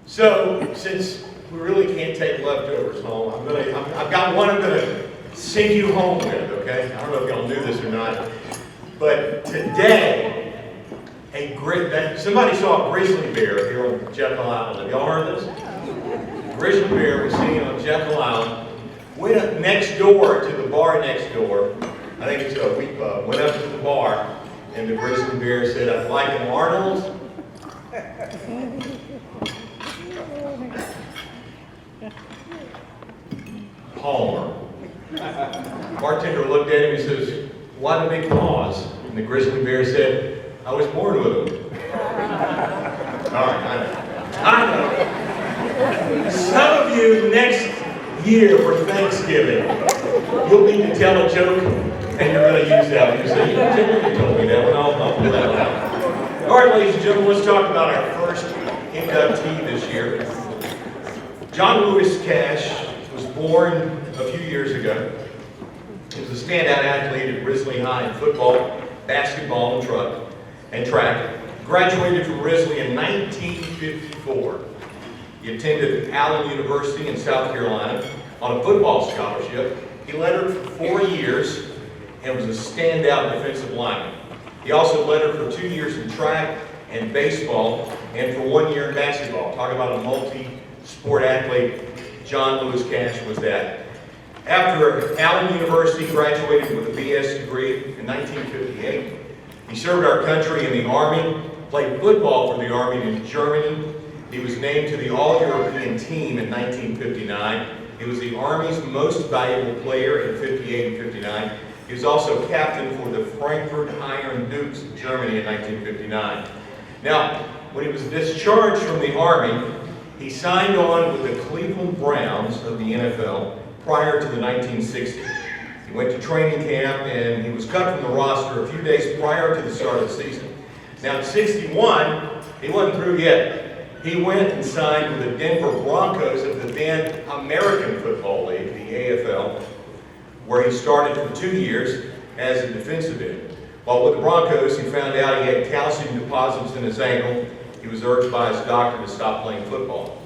So, since we really can't take leftovers home, I've got one I'm gonna send you home with, okay? I don't know if y'all knew this or not, but today, somebody saw a grizzly bear here on Jekyll Island. Have y'all heard this? Grizzly bear was seen on Jekyll Island. Went up next door to the bar next door. I think it's a Wheat Pub. Went up to the bar, and the grizzly bear said, "I'd like an Arnold." Palmer. Bartender looked at him and says, "Why the big pause?" And the grizzly bear said, "I was born with them." All right, I know. Some of you next year for Thanksgiving, you'll need to tell a joke and you're going to use that one. You say, "You told me that one, I'll pull that one out." All right, ladies and gentlemen, let's talk about our first inductee this year. John Lewis Cash was born a few years ago. He was a standout athlete at Risley High in football, basketball, and track. Graduated from Risley in 1954. He attended Allen University in South Carolina on a football scholarship. He lettered for 4 years and was a standout defensive lineman. He also lettered for 2 years in track and baseball and for 1 year in basketball. Talk about a multi-sport athlete. John Lewis Cash was that. After Allen University, graduated with a BS degree in 1958. He served our country in the Army, played football for the Army in Germany, He was named to the All-European team in 1959. He was the Army's most valuable player in 58 and 59. He was also captain for the Frankfurt Iron Dukes of Germany in 1959. Now, when he was discharged from the Army, he signed on with the Cleveland Browns of the NFL prior to the 1960s. He went to training camp and he was cut from the roster a few days prior to the start of the season. Now in 61, he wasn't through yet. He went and signed with the Denver Broncos of the then American Football League, the AFL, where he started for 2 years as a defensive end. While with the Broncos, he found out he had calcium deposits in his ankle. He was urged by his doctor to stop playing football.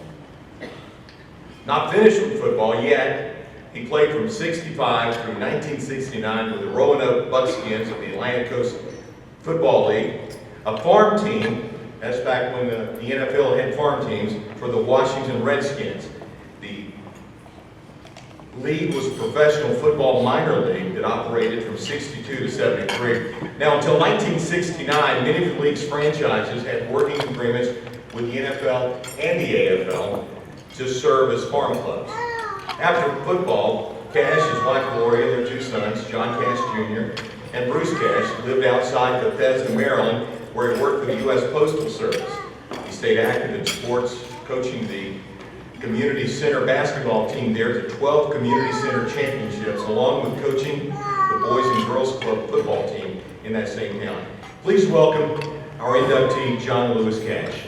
Not finished with football yet, he played from 65 through 1969 with the Roanoke Buckskins of the Atlantic Coast Football League, a farm team. That's back when the NFL had farm teams for the Washington Redskins. The league was a professional football minor league that operated from 62 to 73. Now, until 1969, many of the league's franchises had working agreements with the NFL and the AFL to serve as farm clubs. After football, Cash, his wife Gloria, their 2 sons, John Cash Jr. and Bruce Cash, lived outside Bethesda, Maryland, where he worked for the U.S. Postal Service. He stayed active in sports, coaching the community center basketball team there to 12 community center championships, along with coaching the boys and girls club football team in that same county. Please welcome our inductee, John Lewis Cash.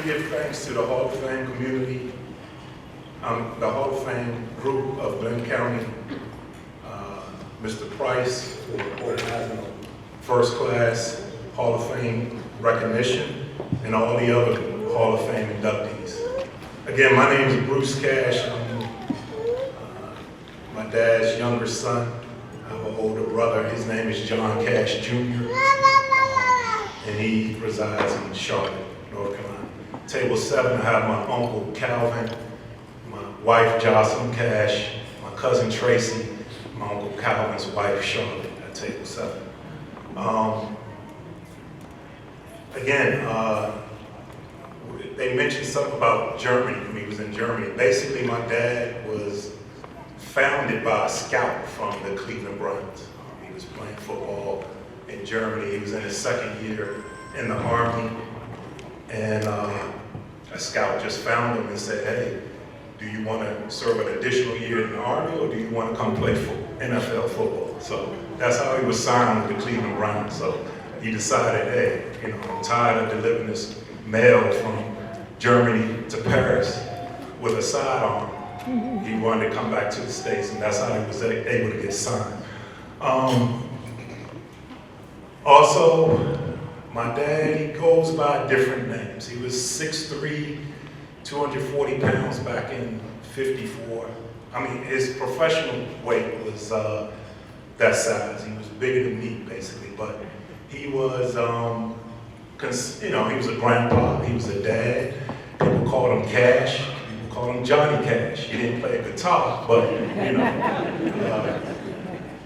Give thanks to the Hall of Fame community, the Hall of Fame group of Glenn County, Mr. Price for organizing first class Hall of Fame recognition, and all the other Hall of Fame inductees. Again, my name is Bruce Cash. I'm my dad's younger son. I have an older brother. His name is John Cash Jr., and he resides in Charlotte, North Carolina. Table 7, I have my uncle Calvin, my wife Jocelyn Cash, my cousin Tracy, my uncle Calvin's wife Charlotte at table 7. They mentioned something about Germany when he was in Germany. Basically, my dad was founded by a scout from the Cleveland Browns. He was playing football in Germany. He was in his 2nd year in the Army. And a scout just found him and said, hey, do you want to serve an additional year in the Army, or do you want to come play for NFL football? So that's how he was signed with the Cleveland Browns. So he decided, hey, I'm tired of delivering this mail from Germany to Paris with a sidearm. He wanted to come back to the States, and that's how he was able to get signed. Also, my dad, he goes by different names. He was 6'3", 240 pounds back in '54. I mean, his professional weight was that size. He was bigger than me, basically, but he was, he was a grandpa, he was a dad. People called him Cash, people called him Johnny Cash. He didn't play guitar, but,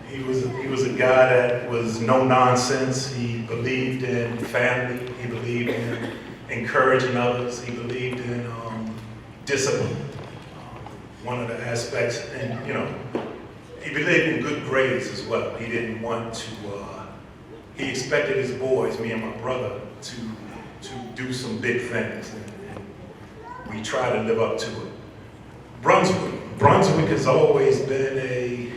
he was a guy that was no nonsense. He believed in family, he believed in encouraging others, he believed in discipline. One of the aspects, and he believed in good grades as well. He didn't want to, he expected his boys, me and my brother, to do some big things, and we try to live up to it. Brunswick has always been a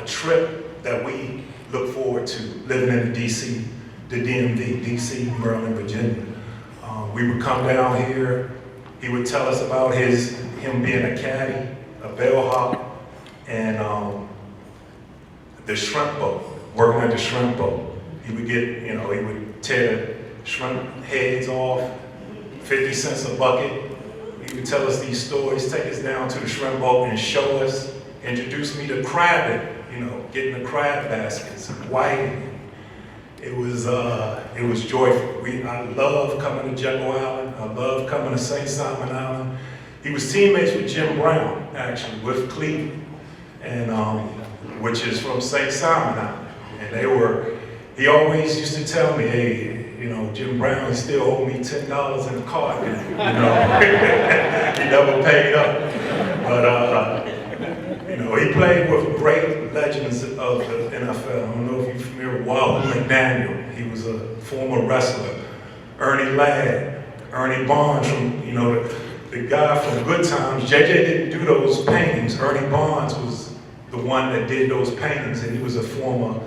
trip that we look forward to, living in DC, the DMV, DC, Maryland, Virginia. We would come down here, he would tell us about him being a caddy, a bellhop, and the shrimp boat, working at the shrimp boat. He would get, he would tear the shrimp heads off, 50 cents a bucket. He would tell us these stories, take us down to the shrimp boat and show us, introduce me to crabbing, getting the crab baskets, whiting. It was joyful. I love coming to Jekyll Island. I love coming to St. Simon Island. He was teammates with Jim Brown, actually, with Cleveland, and which is from St. Simon Island. And he always used to tell me, hey, Jim Brown, he still owed me $10 in the card. He never paid up. But he played with great legends of the NFL. I don't know if you're familiar with Wally McDaniel. He was a former wrestler. Ernie Ladd, Ernie Bonds from, the guy from Good Times. JJ didn't do those paintings. Ernie Bonds was the one that did those paintings, and he was a former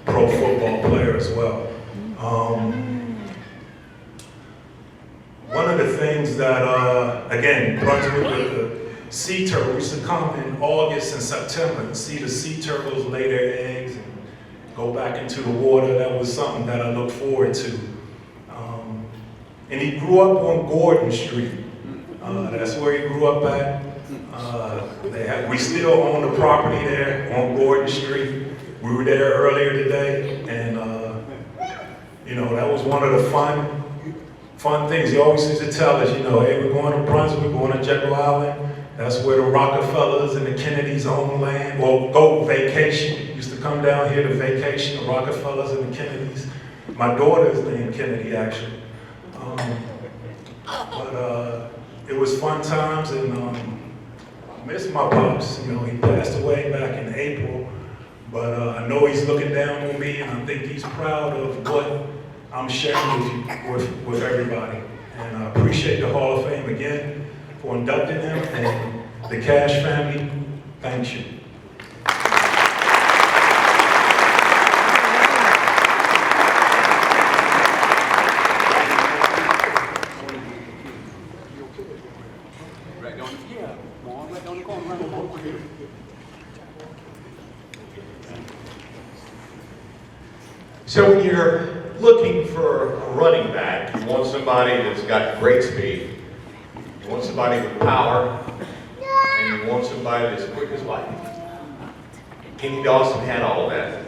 pro football player as well. One of the things that, again, Brunswick with the sea turtle, we used to come in August and September and see the sea turtles lay their eggs and go back into the water. That was something that I look forward to. And he grew up on Gordon Street. That's where he grew up at. We still own the property there on Gordon Street. We were there earlier today, and that was one of the fun things. He always used to tell us, hey, we're going to Brunswick, we're going to Jekyll Island. That's where the Rockefellers and the Kennedys own land, or go vacation. Used to come down here to vacation, the Rockefellers and the Kennedys. My daughter is named Kennedy, actually. But it was fun times, and I miss my pops. He passed away back in April, but I know he's looking down on me, and I think he's proud of what I'm sharing with everybody. And I appreciate the Hall of Fame again for inducting him, and the Cash family, thank you. So when you're looking for a running back, you want somebody that's got great speed, you want somebody with power, and you want somebody that's quick as lightning. Kenny Dawson had all of that.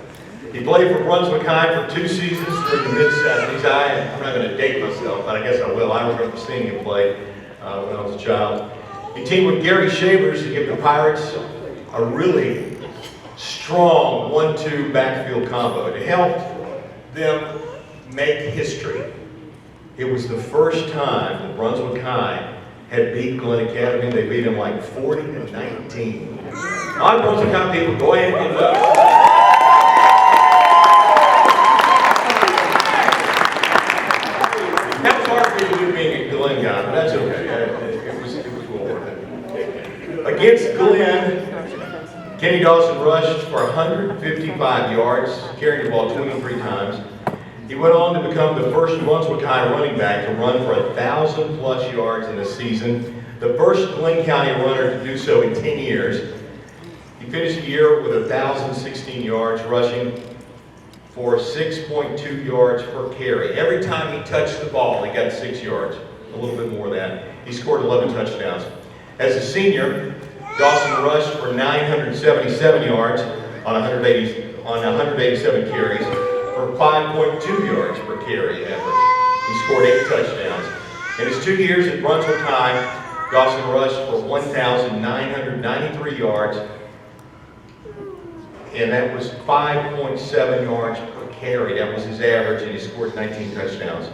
He played for Brunswick High for 2 seasons through the mid-70s. I'm not going to date myself, but I guess I will. I remember seeing him play when I was a child. He teamed with Gary Shavers to give the Pirates a really strong 1-2 backfield combo. It helped them make history. It was the first time that Brunswick High had beat Glenn Academy. They beat them like 40-19. A lot of Brunswick High people, go ahead and give it up. That was hard for you being a Glenn guy, but that's okay. It was well worth it. Against Glenn, Kenny Dawson rushed for 155 yards, carrying the ball 23 times. He went on to become the first Brunswick High running back to run for 1,000+ yards in a season, the first Glenn County runner to do so in 10 years. He finished the year with 1,016 yards, rushing for 6.2 yards per carry. Every time he touched the ball, he got 6 yards, a little bit more than that. He scored 11 touchdowns. As a senior, Dawson rushed for 977 yards on 187 carries for 5.2 yards per carry average. He scored 8 touchdowns. In his 2 years at Brunswick High, Dawson rushed for 1,993 yards, and that was 5.7 yards per carry. That was his average, and he scored 19 touchdowns.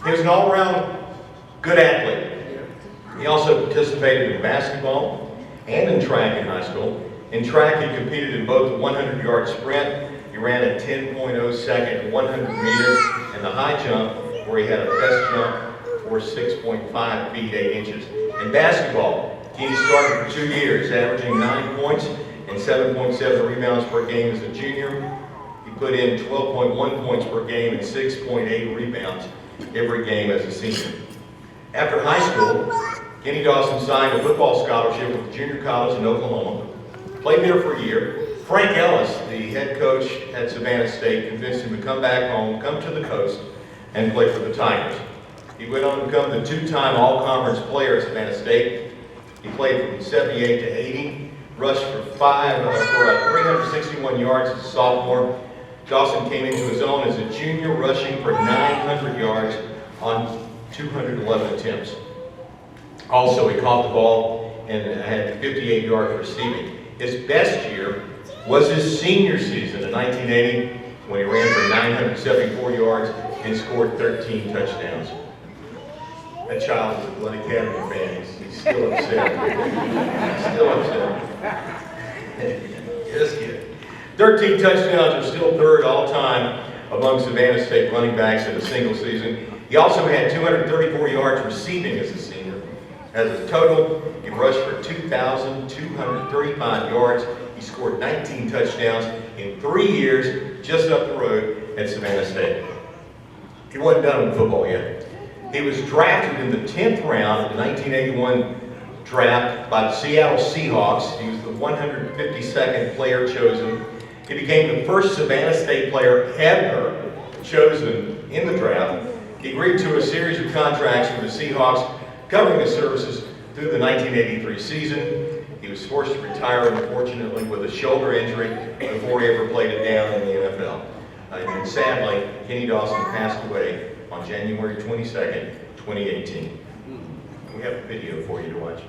He was an all-around good athlete. He also participated in basketball and in track in high school. In track, he competed in both the 100-yard sprint. He ran a 10.0 second 100 meter, and the high jump, where he had a best jump for 6.5 feet 8 inches. In basketball, Kenny started for 2 years, averaging 9 points and 7.7 rebounds per game as a junior. He put in 12.1 points per game and 6.8 rebounds every game as a senior. After high school, Kenny Dawson signed a football scholarship with the junior college in Oklahoma. Played there for a year. Frank Ellis, the head coach at Savannah State, convinced him to come back home, come to the coast, and play for the Tigers. He went on to become the 2-time all-conference player at Savannah State. He played from 78 to 80, rushed for 361 yards as a sophomore. Dawson came into his own as a junior, rushing for 900 yards on 211 attempts. Also, he caught the ball and had 58 yards receiving. His best year was his senior season in 1980, when he ran for 974 yards and scored 13 touchdowns. That child is a Glen Academy fan. He's still upset. Still upset. Just kidding. 13 touchdowns are still third all-time among Savannah State running backs in a single season. He also had 234 yards receiving as a senior. As a total, he rushed for 2,235 yards. He scored 19 touchdowns in 3 years just up the road at Savannah State. He wasn't done with football yet. He was drafted in the 10th round of the 1981 draft by the Seattle Seahawks. He was the 152nd player chosen. He became the first Savannah State player ever chosen in the draft. He agreed to a series of contracts with the Seahawks, covering his services through the 1983 season. He was forced to retire, unfortunately, with a shoulder injury before he ever played it down in the NFL. And sadly, Kenny Dawson passed away on January 22nd, 2018. We have a video for you to watch.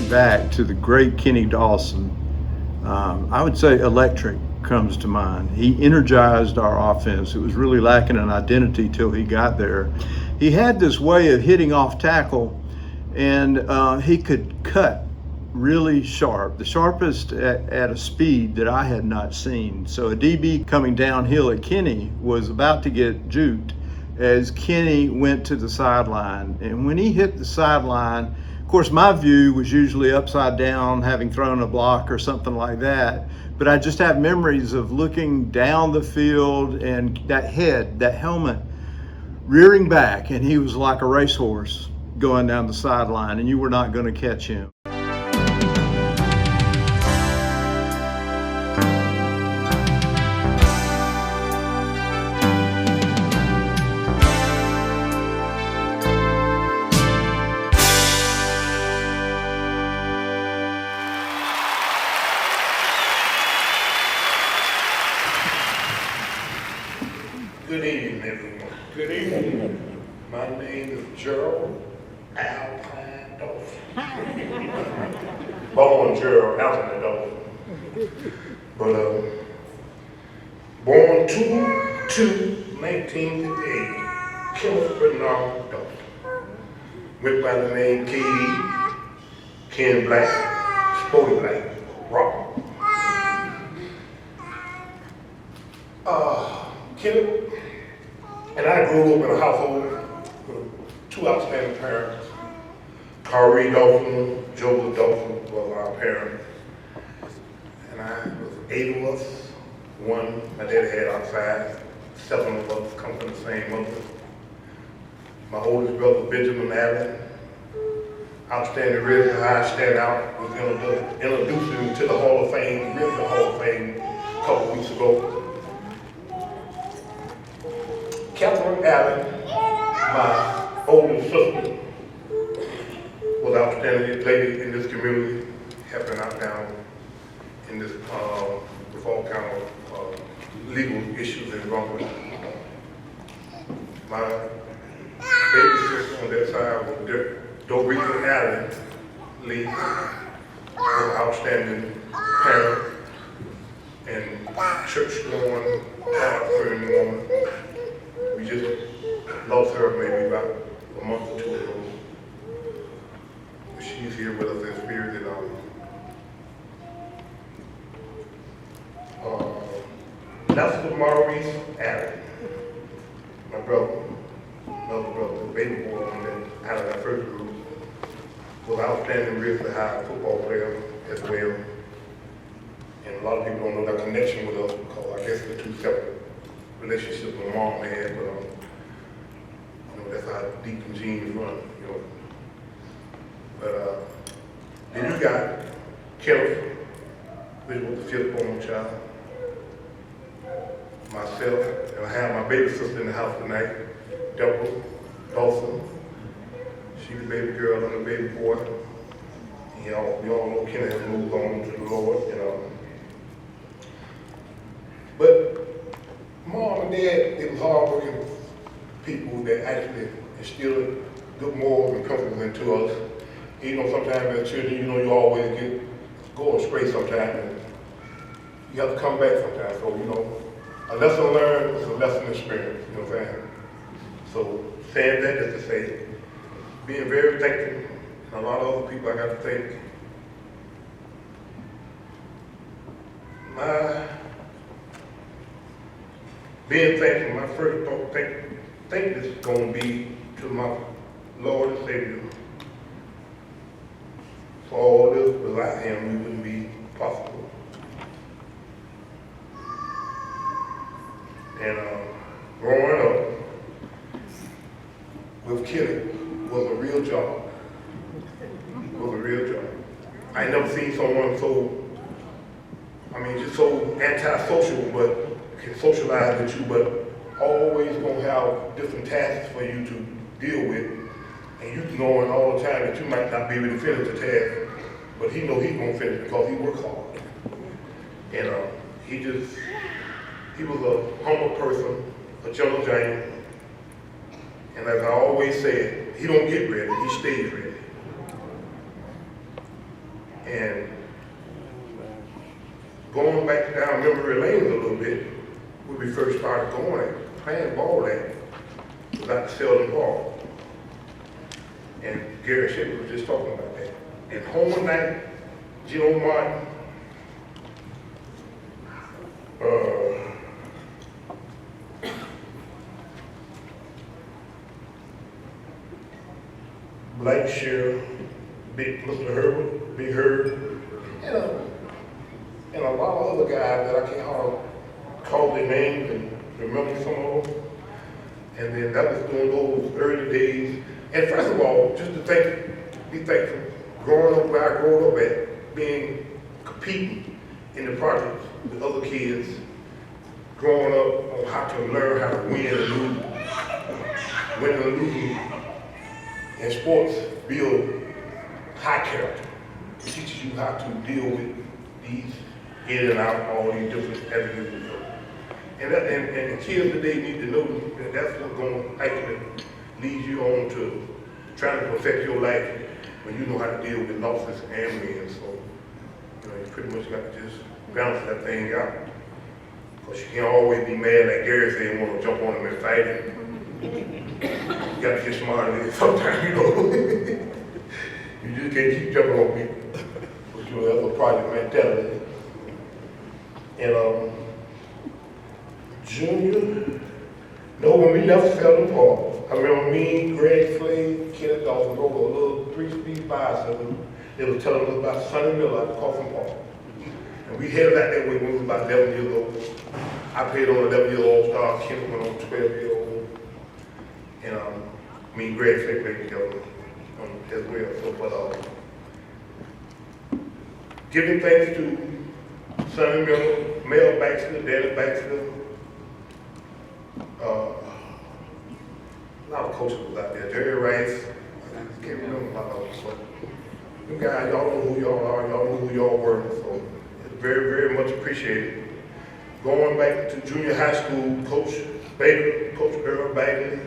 Back to the great Kenny Dawson, I would say electric comes to mind. He energized our offense. It was really lacking an identity till he got there. He had this way of hitting off tackle, and he could cut really sharp, the sharpest at a speed that I had not seen. So a DB coming downhill at Kenny was about to get juked as Kenny went to the sideline. And when he hit the sideline, of course, my view was usually upside down, having thrown a block or something like that. But I just have memories of looking down the field and that head, that helmet, rearing back, and he was like a racehorse going down the sideline, and you were not going to catch him. Good evening, everyone. Good evening. My name is Gerald Alpine Dolphin. Born Gerald Alpine Dolphin. But born 2/2/1958, Kenneth Bernard Dolphin. Went by the name KD, Ken Black, Sporty Black, Rock. Kenneth and I grew up in a household with two outstanding parents. Corey Dawson, Joseph Dawson was our parents. And I was 8 of us. One, my daddy had outside. 7 of us come from the same mother. My oldest brother, Benjamin Allen, outstanding really high standout, was introduced to the Hall of Fame, really the Hall of Fame, a couple weeks ago. Catherine Allen, my older sister, was outstanding lady in this community, helping out down in this, with all kind of legal issues and wrong. My baby sister on that side was Dorita Allen Lee, was an outstanding parent and church-going, God-fearing woman. We just lost her maybe about a month or 2 ago. She's here with us in spirit and Nelson Maurice Allen, my brother, another brother, the baby boy on that, out of that first group, was outstanding really high football player as well. And a lot of people don't know that connection with us because I guess the two separate relationships my mom had, but you know, that's how deep and genes run, you know. But then you got Kenneth, which was the 5th born child, myself, and I have my baby sister in the house tonight, Deborah Dawson. She's the baby girl and the baby boy. You know, we all know Kenneth has moved on to the Lord, you know. But Mom and Dad, they was hardworking people that actually instilled good morals and principles into us. You know, sometimes as children, you know, you always go astray sometimes, and you have to come back sometimes. So, you know, a lesson learned is a lesson experienced, you know what I'm saying? So, saying that is to say, being very thankful, and a lot of other people I got to thank. Being thankful, my first thought, think this is going to be to my Lord and Savior. For all this, without him, we wouldn't be possible. And growing up with Kenneth was a real job. Was a real job. I ain't never seen someone so, I mean, just so antisocial, but can socialize with you, but always gonna have different tasks for you to deal with. And you knowing all the time that you might not be able to finish the task, but he know he's gonna finish because he works hard. And he was a humble person, a gentle giant. And as I always said, he don't get ready, he stays ready. And going back down memory lane a little bit, when we first started playing ball at, was at the Selden Hall. And Gary Shipper was just talking about that. And home night, Joe Martin, Black Shear, Big Mr. Herbert, Big Herb, and a lot of other guys that I can't hardly call their names and remember some of them. And then that was during those early days. And first of all, just to be thankful, growing up where I grew up at, competing in the projects with other kids, growing up on how to learn how to win and lose. Winning and losing in sports build high character. It teaches you how to deal with these in and out, all these different avenues. And the kids today need to know that that's what's going to actually lead you on to trying to perfect your life when you know how to deal with losses and wins. So, you know, you pretty much got to just balance that thing out. Because you can't always be mad like Gary said and want to jump on him and fight him. You got to get smart in it sometimes, you know. You just can't keep jumping on people. But you know, that's a project mentality. And Junior, no, when we left Selden Park, I remember me, Greg Slade, Kenneth Dawson rode a little 3-speed bicycle. They was telling us about Sonny Miller at Coffin Park. And we headed out that way when we was about 11 years old. I played on 11-year-old All-Star, Kenneth went on 12-year-old. And me and Greg Slade played together as well. So, but giving thanks to Sonny Miller, Mel Baxter, Danny Baxter, a lot of coaches was out there. Jerry Rice, I can't remember a lot of them, but you guys, y'all know who y'all are, y'all know who y'all were, so it's very, very much appreciated. Going back to junior high school, Coach Baker, Coach Earl Bagley,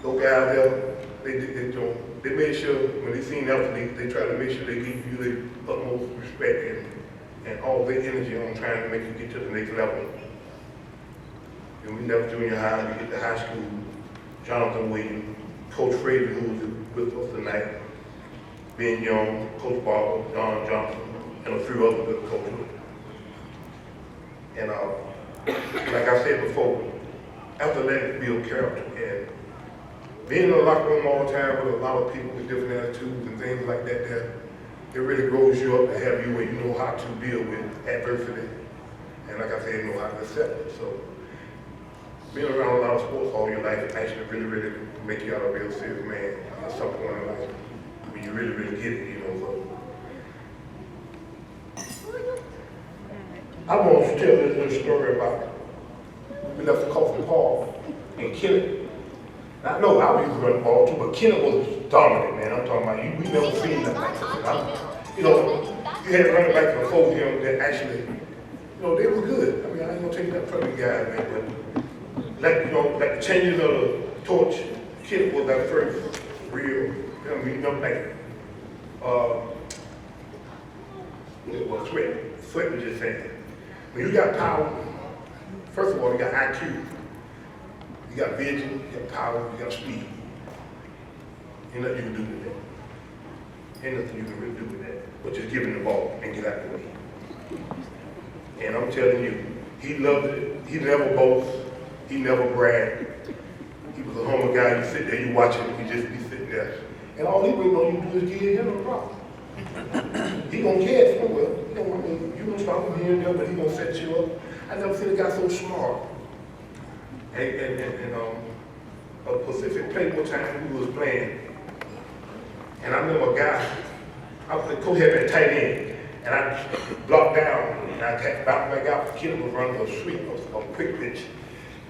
those guys there, they made sure when they seen athletes, they tried to make sure they give you the utmost respect and all their energy on trying to make you get to the next level. And we left junior high, we get to high school, Jonathan Williams, Coach Frazier, who was with us tonight, Ben Young, Coach Barber, John Johnson, and a few other good coaches. And like I said before, athletics build character. And being in the locker room all the time with a lot of people with different attitudes and things like that, it really grows you up to have you where you know how to deal with adversity. And like I said, know how to accept it. So being around a lot of sports all your life actually really make you out a real serious man at some point in life. When you really get it, you know. So I want to tell this little story about we left the Coffin Park and Kenneth. I know I used to run the ball too, but Kenneth was dominant, man. I'm talking about you. We never seen nothing like this. You know, you had running back before him that actually, you know, they were good. I mean, I ain't gonna take that from you guys, man, but like, you know, like the changing of the torch, Kenneth was that first real, I mean, you know, like, it was Sweat was just saying. When you got power, first of all, you got IQ, you got vision, you got power, you got speed. Ain't nothing you can do with that. Ain't nothing you can really do with that, but just give him the ball and get out the way. And I'm telling you, he loved it. He never boasts. He never bragged. He was a humble guy. You sit there, you watch him, he just be sitting there. And all he really know you do is give him a problem. He gonna catch him well. You gonna stop him here and there, but he gonna set you up. I never seen a guy so smart. And a Pacific play one time we was playing. And I remember a guy, the coach had been tight end, and I blocked down, and I bounced back out. The kid was running a sweep, a quick pitch.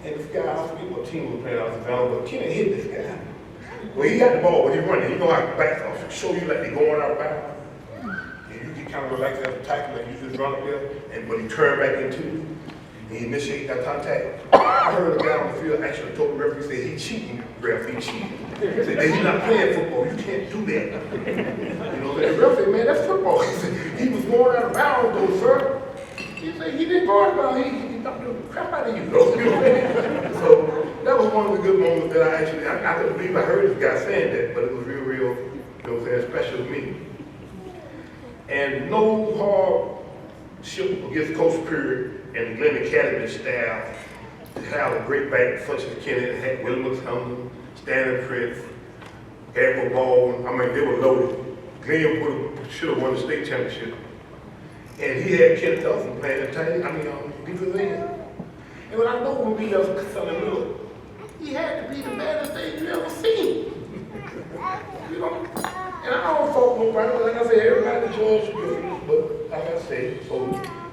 And this guy, I forget what team was playing, I was available, but Kenny hit this guy. Well, he got the ball, but he running. You know how backs off show you like they going out of bounds. And you get kind of relaxed after tackle, like you just run up there, but he turned back into you. And he initiated that contact. I heard a guy on the field actually told the referee, said, he cheating, ref, he cheating. He said, he's not playing football, you can't do that. You know, the referee said, man, that's football. He said, he was going out of bounds though, sir. He said, he didn't go out of bounds, he knocked the crap out of you. So that was one of the good moments that I couldn't believe I heard this guy saying that, but it was real, you know what I'm saying, special to me. And no hardship against Coach Perry and the Glen Academy staff to have a great back such as Kennedy, had William McClellan, Stanley Prince, Edward Baldwin. I mean, they were loaded. Glenn should have won the state championship. And he had Kenneth Dawson playing the tight, defensive end. And when I know when we left Sonny Miller, he had to be the baddest thing you ever seen. You know? And I don't fault nobody, but like I said, everybody judge different, but like I said, so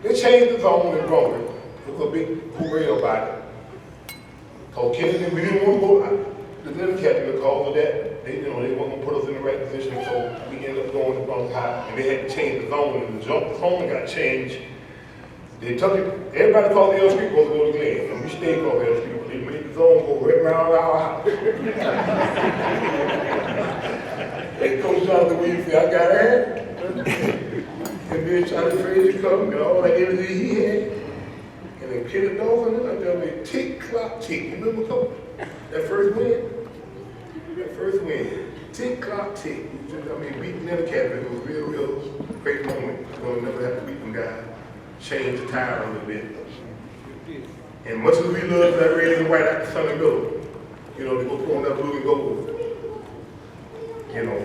they changed the zone and wrong it. It was a big hooray about it. Cause Kennedy, we didn't want to go out. The little captain because of that, they weren't gonna put us in the right position, so we ended up going the wrong high. And they had to change the zone, and the zone got changed. They took it, everybody called the L Street supposed to go to Glen, and we stayed called the L Street, but they made the zone go right around our house. And Coach Jonathan Williams said, I got that. And then Charlie Frazier come, and all that energy he had. And then Kenneth Dawson, and I mean, tick, clock, tick. You remember Coach? That first win? Tick, clock, tick. I mean, beating Glen Academy, it was a real great moment. We'll never have to beat them guys. Change the tire a little bit. And much as we love that red and white after Sunday middle, you know, they go put on that blue and gold. You know,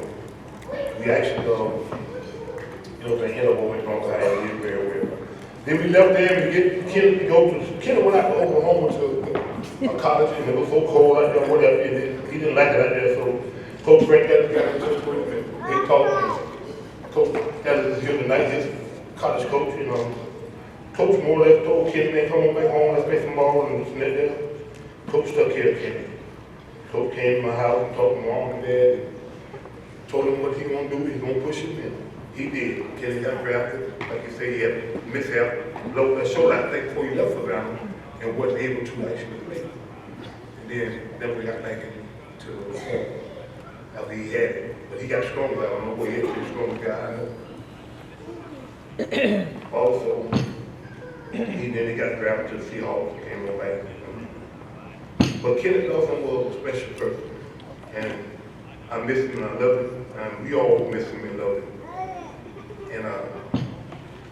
we actually, you know, the interval went on how it did very well. Then we left there and we get Kenny to go to, Kenny went out to Oklahoma to a college, and it was so cold out there, whatever, and he didn't like it out there, so Coach Frank got in touch with him, and they talked, and Coach Ellis is here tonight, his college coach, you know. Coach more or less told Kenny, man, come on back home, let's play some ball, and this and that there. Coach took care of Kenny. Coach came to my house and talked to mom and dad, and told him what he gonna do, he's gonna push him in. He did. Kenny got drafted. Like you say, he had a mishap. Low that shoulder, I think, before he left for Ghana and wasn't able to actually play. And then we got back into the home after he had it. But he got stronger. I don't know where he is. He's a stronger guy, I know. Also, then he got drafted to the Seahawks and came on back. But Kenny Dawson was a special person. And I miss him and I love him. And we all miss him and love him. And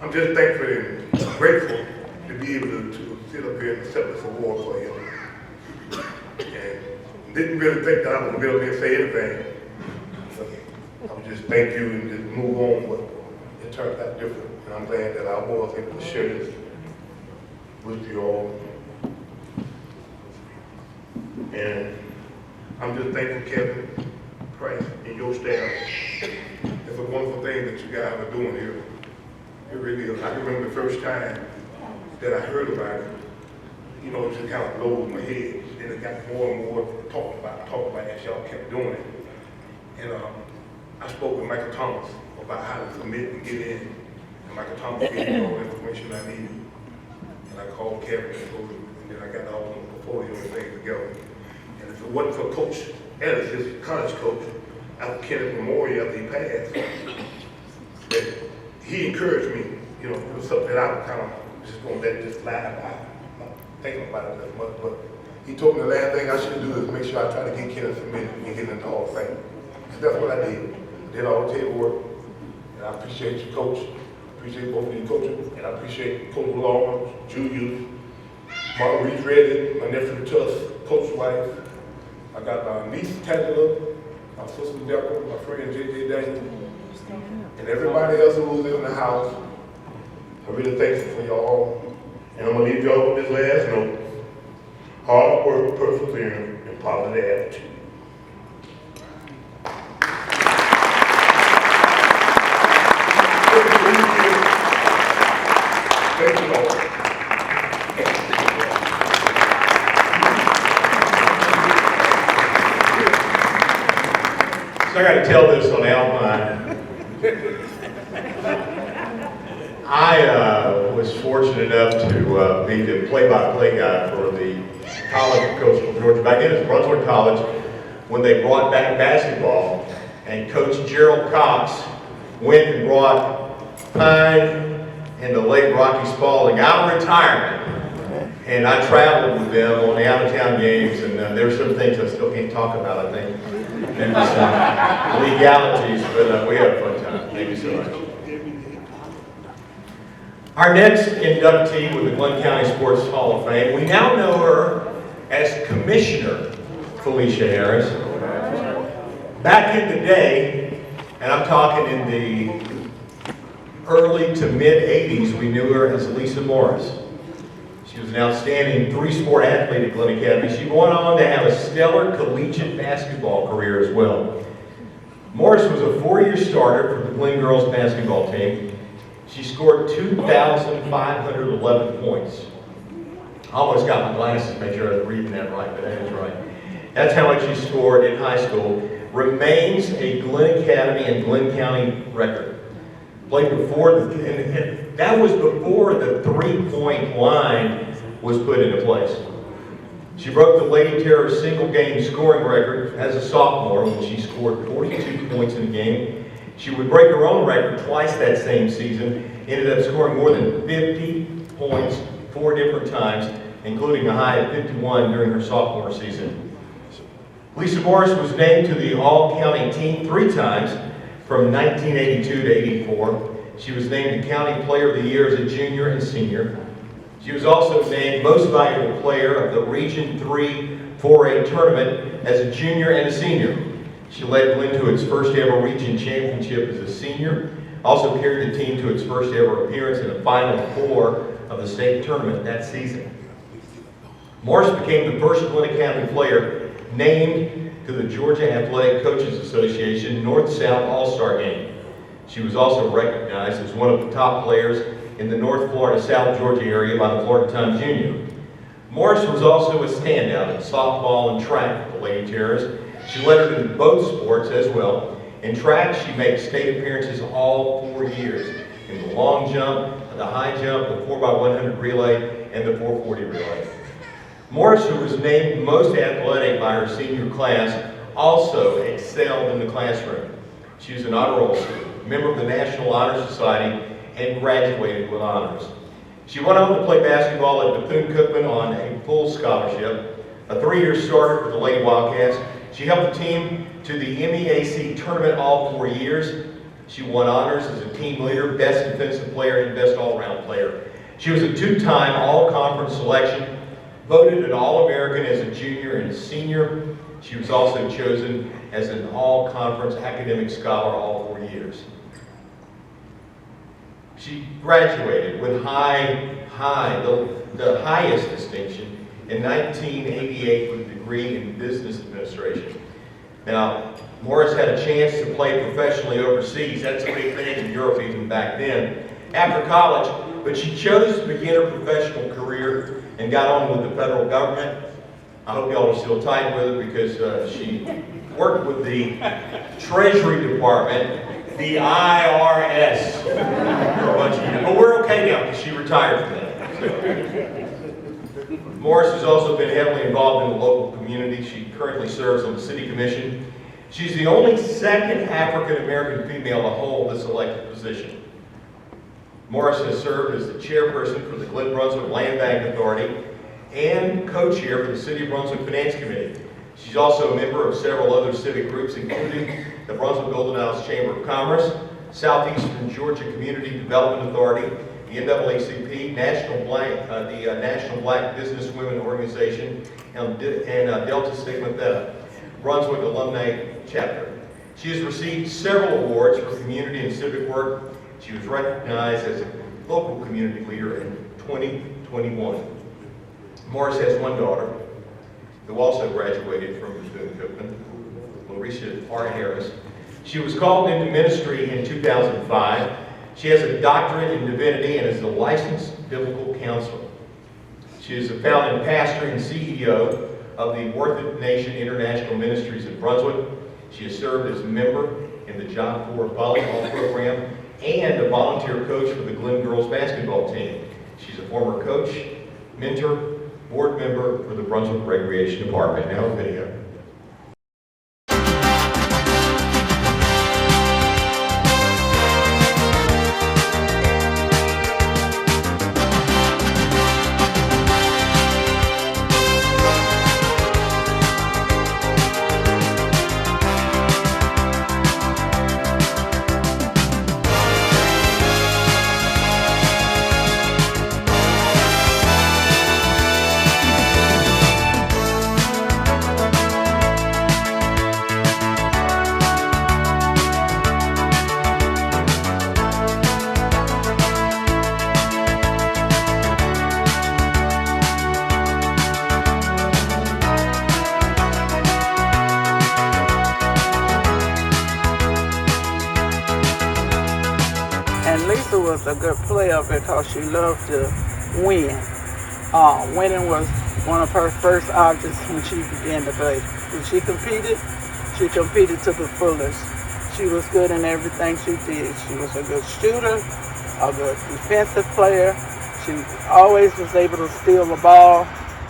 I'm just thankful and grateful to be able to sit up here and accept this award for him. And didn't really think that I was going to be able to say anything. So I would just thank you and just move on, but it turned out different. And I'm glad that I was able to share this with you all. And I'm just thankful Kevin Price and your staff. It's a wonderful thing that you guys are doing here. It really is. I can remember the first time that I heard about it, you know, it just kind of blew my head. Then it got more and more talked about as y'all kept doing it. And I spoke with Michael Thomas about how to submit and get in. And Michael Thomas gave me all the information I needed. And I called Kevin and told him, and then I got all the portfolio and things together. And if it wasn't for Coach Ellis, his college coach, after Kenneth Memorial, after he passed, that he encouraged me, you know, it was something that I was kind of just going to let this slide by, not thinking about it as much, but he told me the last thing I should do is make sure I try to get Kenneth submitted and get into the Hall of Fame. So that's what I did. I did all the table work, and I appreciate you, Coach. I appreciate both of you coaches, and I appreciate Coach Lawrence, Julius, Martin Reed Redden, my nephew Tuss, Coach's wife. I got my niece Tangela, my sister Deborah, my friend J.J. Daniel, and everybody else who was in the house. I really thank you for y'all. And I'm going to leave y'all with this last note. Hard work, perseverance, and positive attitude. Thank you all. So I got to tell this on Alpine. I was fortunate enough to be the play-by-play guy for the college of Coastal Georgia. Back then it was Brunswick College when they brought back basketball, and Coach Gerald Cox went and brought Pine and the late Rocky Spalding out of retirement. And I traveled with them on the out-of-town games, and there's some things I still can't talk about, I think. And some legalities, but we had a fun time. Thank you so much. Our next inductee with the Glenn County Sports Hall of Fame, we now know her as Commissioner Felicia Harris. Back in the day, and I'm talking in the early to mid-'80s, we knew her as Lisa Morris. She was an outstanding three-sport athlete at Glenn Academy. She went on to have a stellar collegiate basketball career as well. Morris was a four-year starter for the Glenn girls basketball team. She scored 2,511 points. I almost got my glasses to make sure I was reading that right, but that is right. That's how much she scored in high school. Remains a Glenn Academy and Glenn County record. Played before, and that was before the three-point line was put into place. She broke the Lady Terror single-game scoring record as a sophomore when she scored 42 points in a game. She would break her own record twice that same season, ended up scoring more than 50 points 4 different times, including a high of 51 during her sophomore season. Lisa Morris was named to the All-County team 3 times, from 1982 to 84. She was named the County Player of the Year as a junior and senior. She was also named Most Valuable Player of the Region 3 4A tournament as a junior and a senior. She led Glenn to its first ever region championship as a senior, also carried the team to its first ever appearance in the Final Four of the state tournament that season. Morris became the first Glenn Academy player named to the Georgia Athletic Coaches Association North-South All-Star Game. She was also recognized as one of the top players in the North Florida, South Georgia area by the Florida Times-Union. Morris was also a standout in softball and track for the Lady Terrors. She lettered in both sports as well. In track, she made state appearances all 4 years, in the long jump, the high jump, the 4x100 relay, and the 440 relay. Morris, who was named most athletic by her senior class, also excelled in the classroom. She was an honor roll student, member of the National Honor Society, and graduated with honors. She went on to play basketball at Bethune-Cookman on a full scholarship, a 3-year starter for the Lady Wildcats. She helped the team to the MEAC tournament all 4 years. She won honors as a team leader, best defensive player, and best all-around player. She was a 2-time all-conference selection, voted an All-American as a junior and senior. She was also chosen as an all-conference academic scholar all 4 years. She graduated with the highest distinction in 1988 with a degree in business administration. Now, Morris had a chance to play professionally overseas. That's a big thing in Europe even back then, after college, but she chose to begin her professional career and got on with the federal government. I hope y'all are still tight with her because she worked with the Treasury Department, the IRS, for a bunch of years. But we're okay now because she retired from that. So. Morris has also been heavily involved in the local community. She currently serves on the City Commission. She's the only second African American female to hold this elected position. Morris has served as the chairperson for the Glen Brunswick Land Bank Authority and co-chair for the City of Brunswick Finance Committee. She's also a member of several other civic groups, including the Brunswick Golden Isles Chamber of Commerce, Southeastern Georgia Community Development Authority, the NAACP, the National Black Business Women Organization, and Delta Sigma Theta, Brunswick Alumni Chapter. She has received several awards for community and civic work. She was recognized as a local community leader in 2021. Morris has one daughter, who also graduated from Bethune-Cookman, Larisha R. Harris. She was called into ministry in 2005. She has a doctorate in divinity and is a licensed biblical counselor. She is a founding pastor and CEO of the Worth Nation International Ministries in Brunswick. She has served as a member in the Job Corps volleyball program and a volunteer coach for the Glen girls basketball team. She's a former coach, mentor, board member for the Brunswick Recreation Department. Now a video. Lisa was a good player because she loved to win. Winning was one of her first objects when she began to play. When she competed to the fullest. She was good in everything she did. She was a good shooter, a good defensive player. She always was able to steal the ball,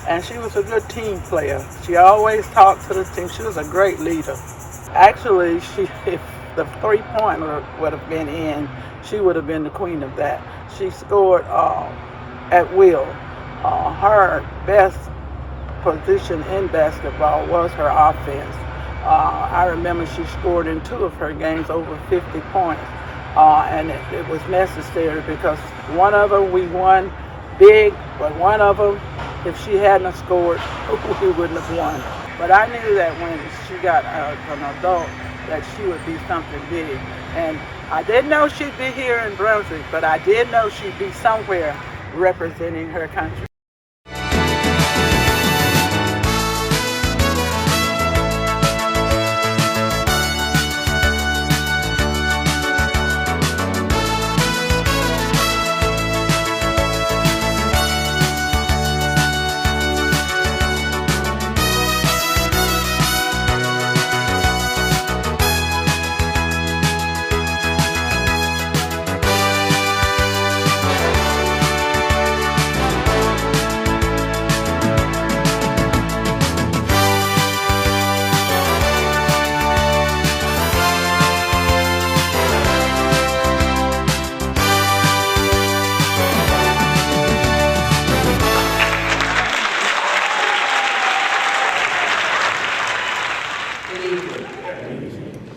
and she was a good team player. She always talked to the team. She was a great leader. Actually, if the three-pointer would have been in, she would have been the queen of that. She scored at will. Her best position in basketball was her offense. I remember she scored in 2 of her games over 50 points. And it was necessary because one of them we won big But one of them, if she hadn't scored, we wouldn't have won. But I knew that when she got an adult, that she would be something big. And I didn't know she'd be here in Brunswick, but I did know she'd be somewhere representing her country.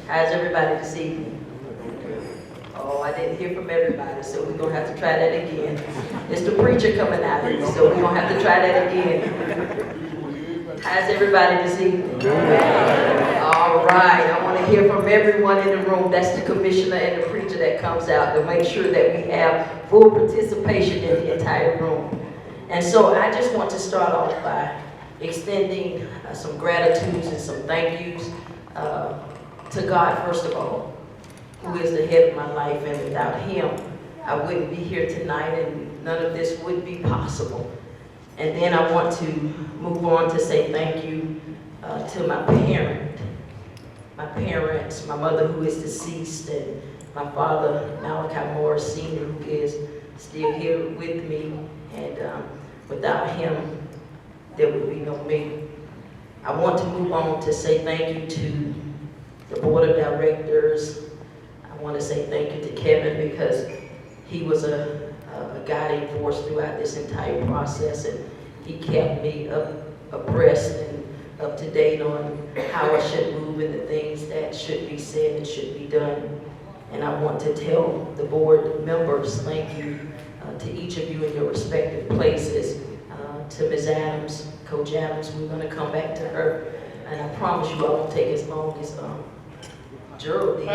How's everybody this evening? Oh, I didn't hear from everybody, so we're going to have to try that again. It's the preacher coming out, so we're going to have to try that again. How's everybody this evening? All right, I want to hear from everyone in the room. That's the commissioner and the preacher that comes out to make sure that we have full participation in the entire room. And so I just want to start off by extending some gratitudes and some thank yous to God, first of all, who is the head of my life, and without him, I wouldn't be here tonight, and none of this would be possible. And then I want to move on to say thank you to my parents, my mother who is deceased, and my father, Malachi Morris Sr., who is still here with me, and without him, there would be no me. I want to move on to say thank you to the board of directors. I want to say thank you to Kevin, because he was a guiding force throughout this entire process, and he kept me abreast and up to date on how I should move and the things that should be said and should be done. And I want to tell the board members thank you to each of you in your respective places. To Ms. Adams, Coach Adams, we're going to come back to her, and I promise you I won't take as long as Gerald did. I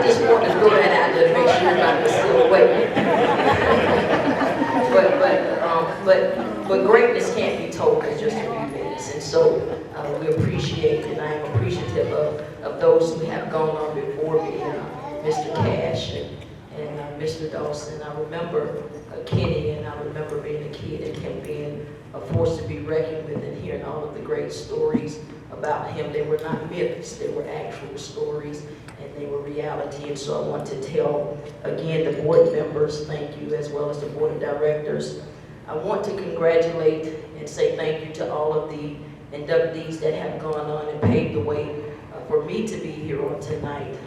just want to throw that out there to make sure everybody's still awake. But greatness can't be told in just a few minutes, and so we appreciate, and I am appreciative of those who have gone on before me. Mr. Cash and Mr. Dawson. I remember Kenny, and I remember being a kid and him being a force to be reckoned with, and hearing all of the great stories about him. They were not myths, they were actual stories, and they were reality. And so I want to tell, again, the board members, thank you, as well as the board of directors. I want to congratulate and say thank you to all of the inductees that have gone on and paved the way for me to be here on tonight.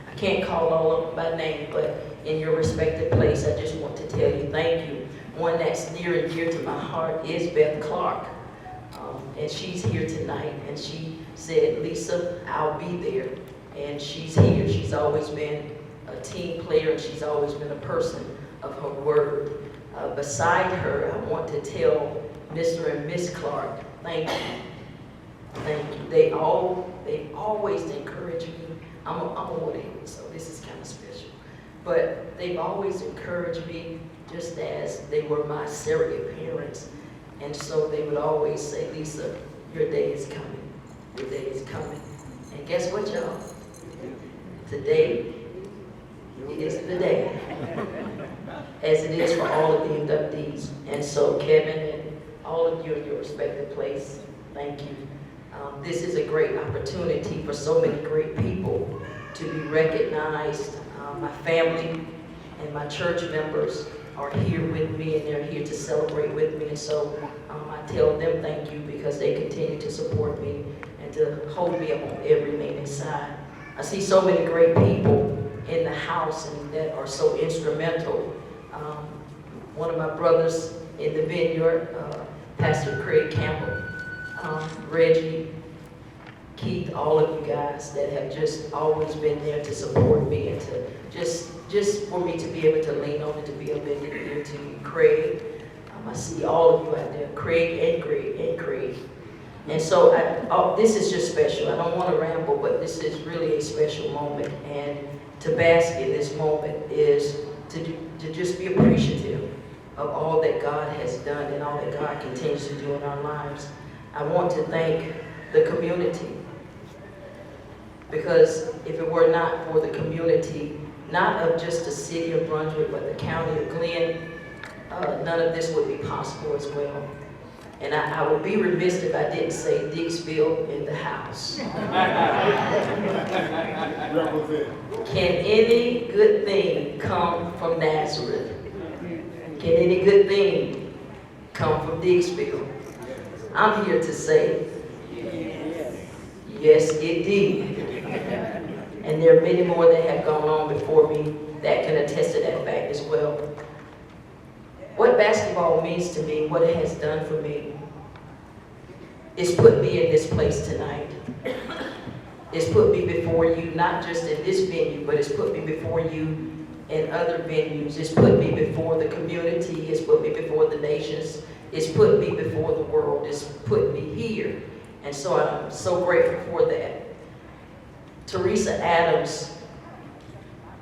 I can't call all of them by name, but in your respective place, I just want to tell you thank you. One that's near and dear to my heart is Beth Clark, and she's here tonight, and she said, Lisa, I'll be there, and she's here. She's always been a team player, and she's always been a person of her word. Beside her, I want to tell Mr. and Miss Clark, thank you. Thank you. They always encourage me. I'm a Woodhaven, so this is kind of special. But they've always encouraged me, just as they were my surrogate parents. And so they would always say, Lisa, your day is coming. Your day is coming. And guess what, y'all? Today is the day. As it is for all of the inductees. And so Kevin and all of you in your respective place, thank you. This is a great opportunity for so many great people to be recognized. My family and my church members are here with me, and they're here to celebrate with me. And so I tell them thank you, because they continue to support me and to hold me up on every leaning side. I see so many great people in the house and that are so instrumental. One of my brothers in the vineyard, Pastor Craig Campbell, Reggie, Keith, all of you guys that have just always been there to support me and to just for me to be able to lean on and to be a bended ear to you. Craig, I see all of you out there, Craig and Greg and Craig. And so this is just special. I don't want to ramble, but this is really a special moment. And to bask in this moment is to just be appreciative of all that God has done and all that God continues to do in our lives. I want to thank the community, because if it were not for the community, not of just the city of Brunswick, but the county of Glenn, none of this would be possible as well. And I would be remiss if I didn't say Dixville in the house. Can any good thing come from Nazareth? Can any good thing come from Dixville? I'm here to say, yes, it did. And there are many more that have gone on before me that can attest to that fact as well. What basketball means to me, what it has done for me, is put me in this place tonight. It's put me before you, not just in this venue, but it's put me before you in other venues. It's put me before the community. It's put me before the nations. It's put me before the world. It's put me here. And so I'm so grateful for that. Teresa Adams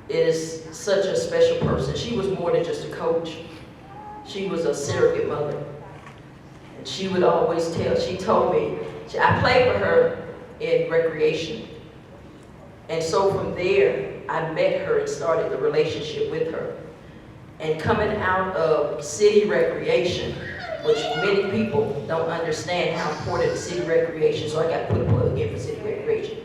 is such a special person. She was more than just a coach. She was a surrogate mother. And she would always tell, she told me, I played for her in recreation. And so from there, I met her and started the relationship with her. And coming out of city recreation, which many people don't understand how important city recreation, so I got to put a plug in for city recreation.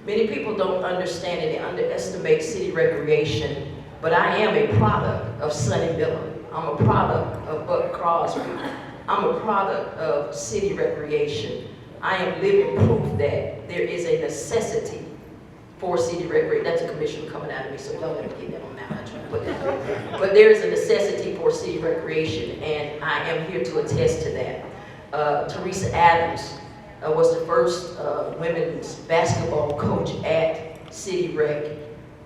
Many people don't understand and they underestimate city recreation, but I am a product of Sonny Miller. I'm a product of Buck Crosby. I'm a product of city recreation. I am living proof that there is a necessity for city recreation. That's a commission coming out of me, so y'all let me get that on now. I'm trying to put that there. But there is a necessity for city recreation, and I am here to attest to that. Teresa Adams was the first women's basketball coach at City Rec.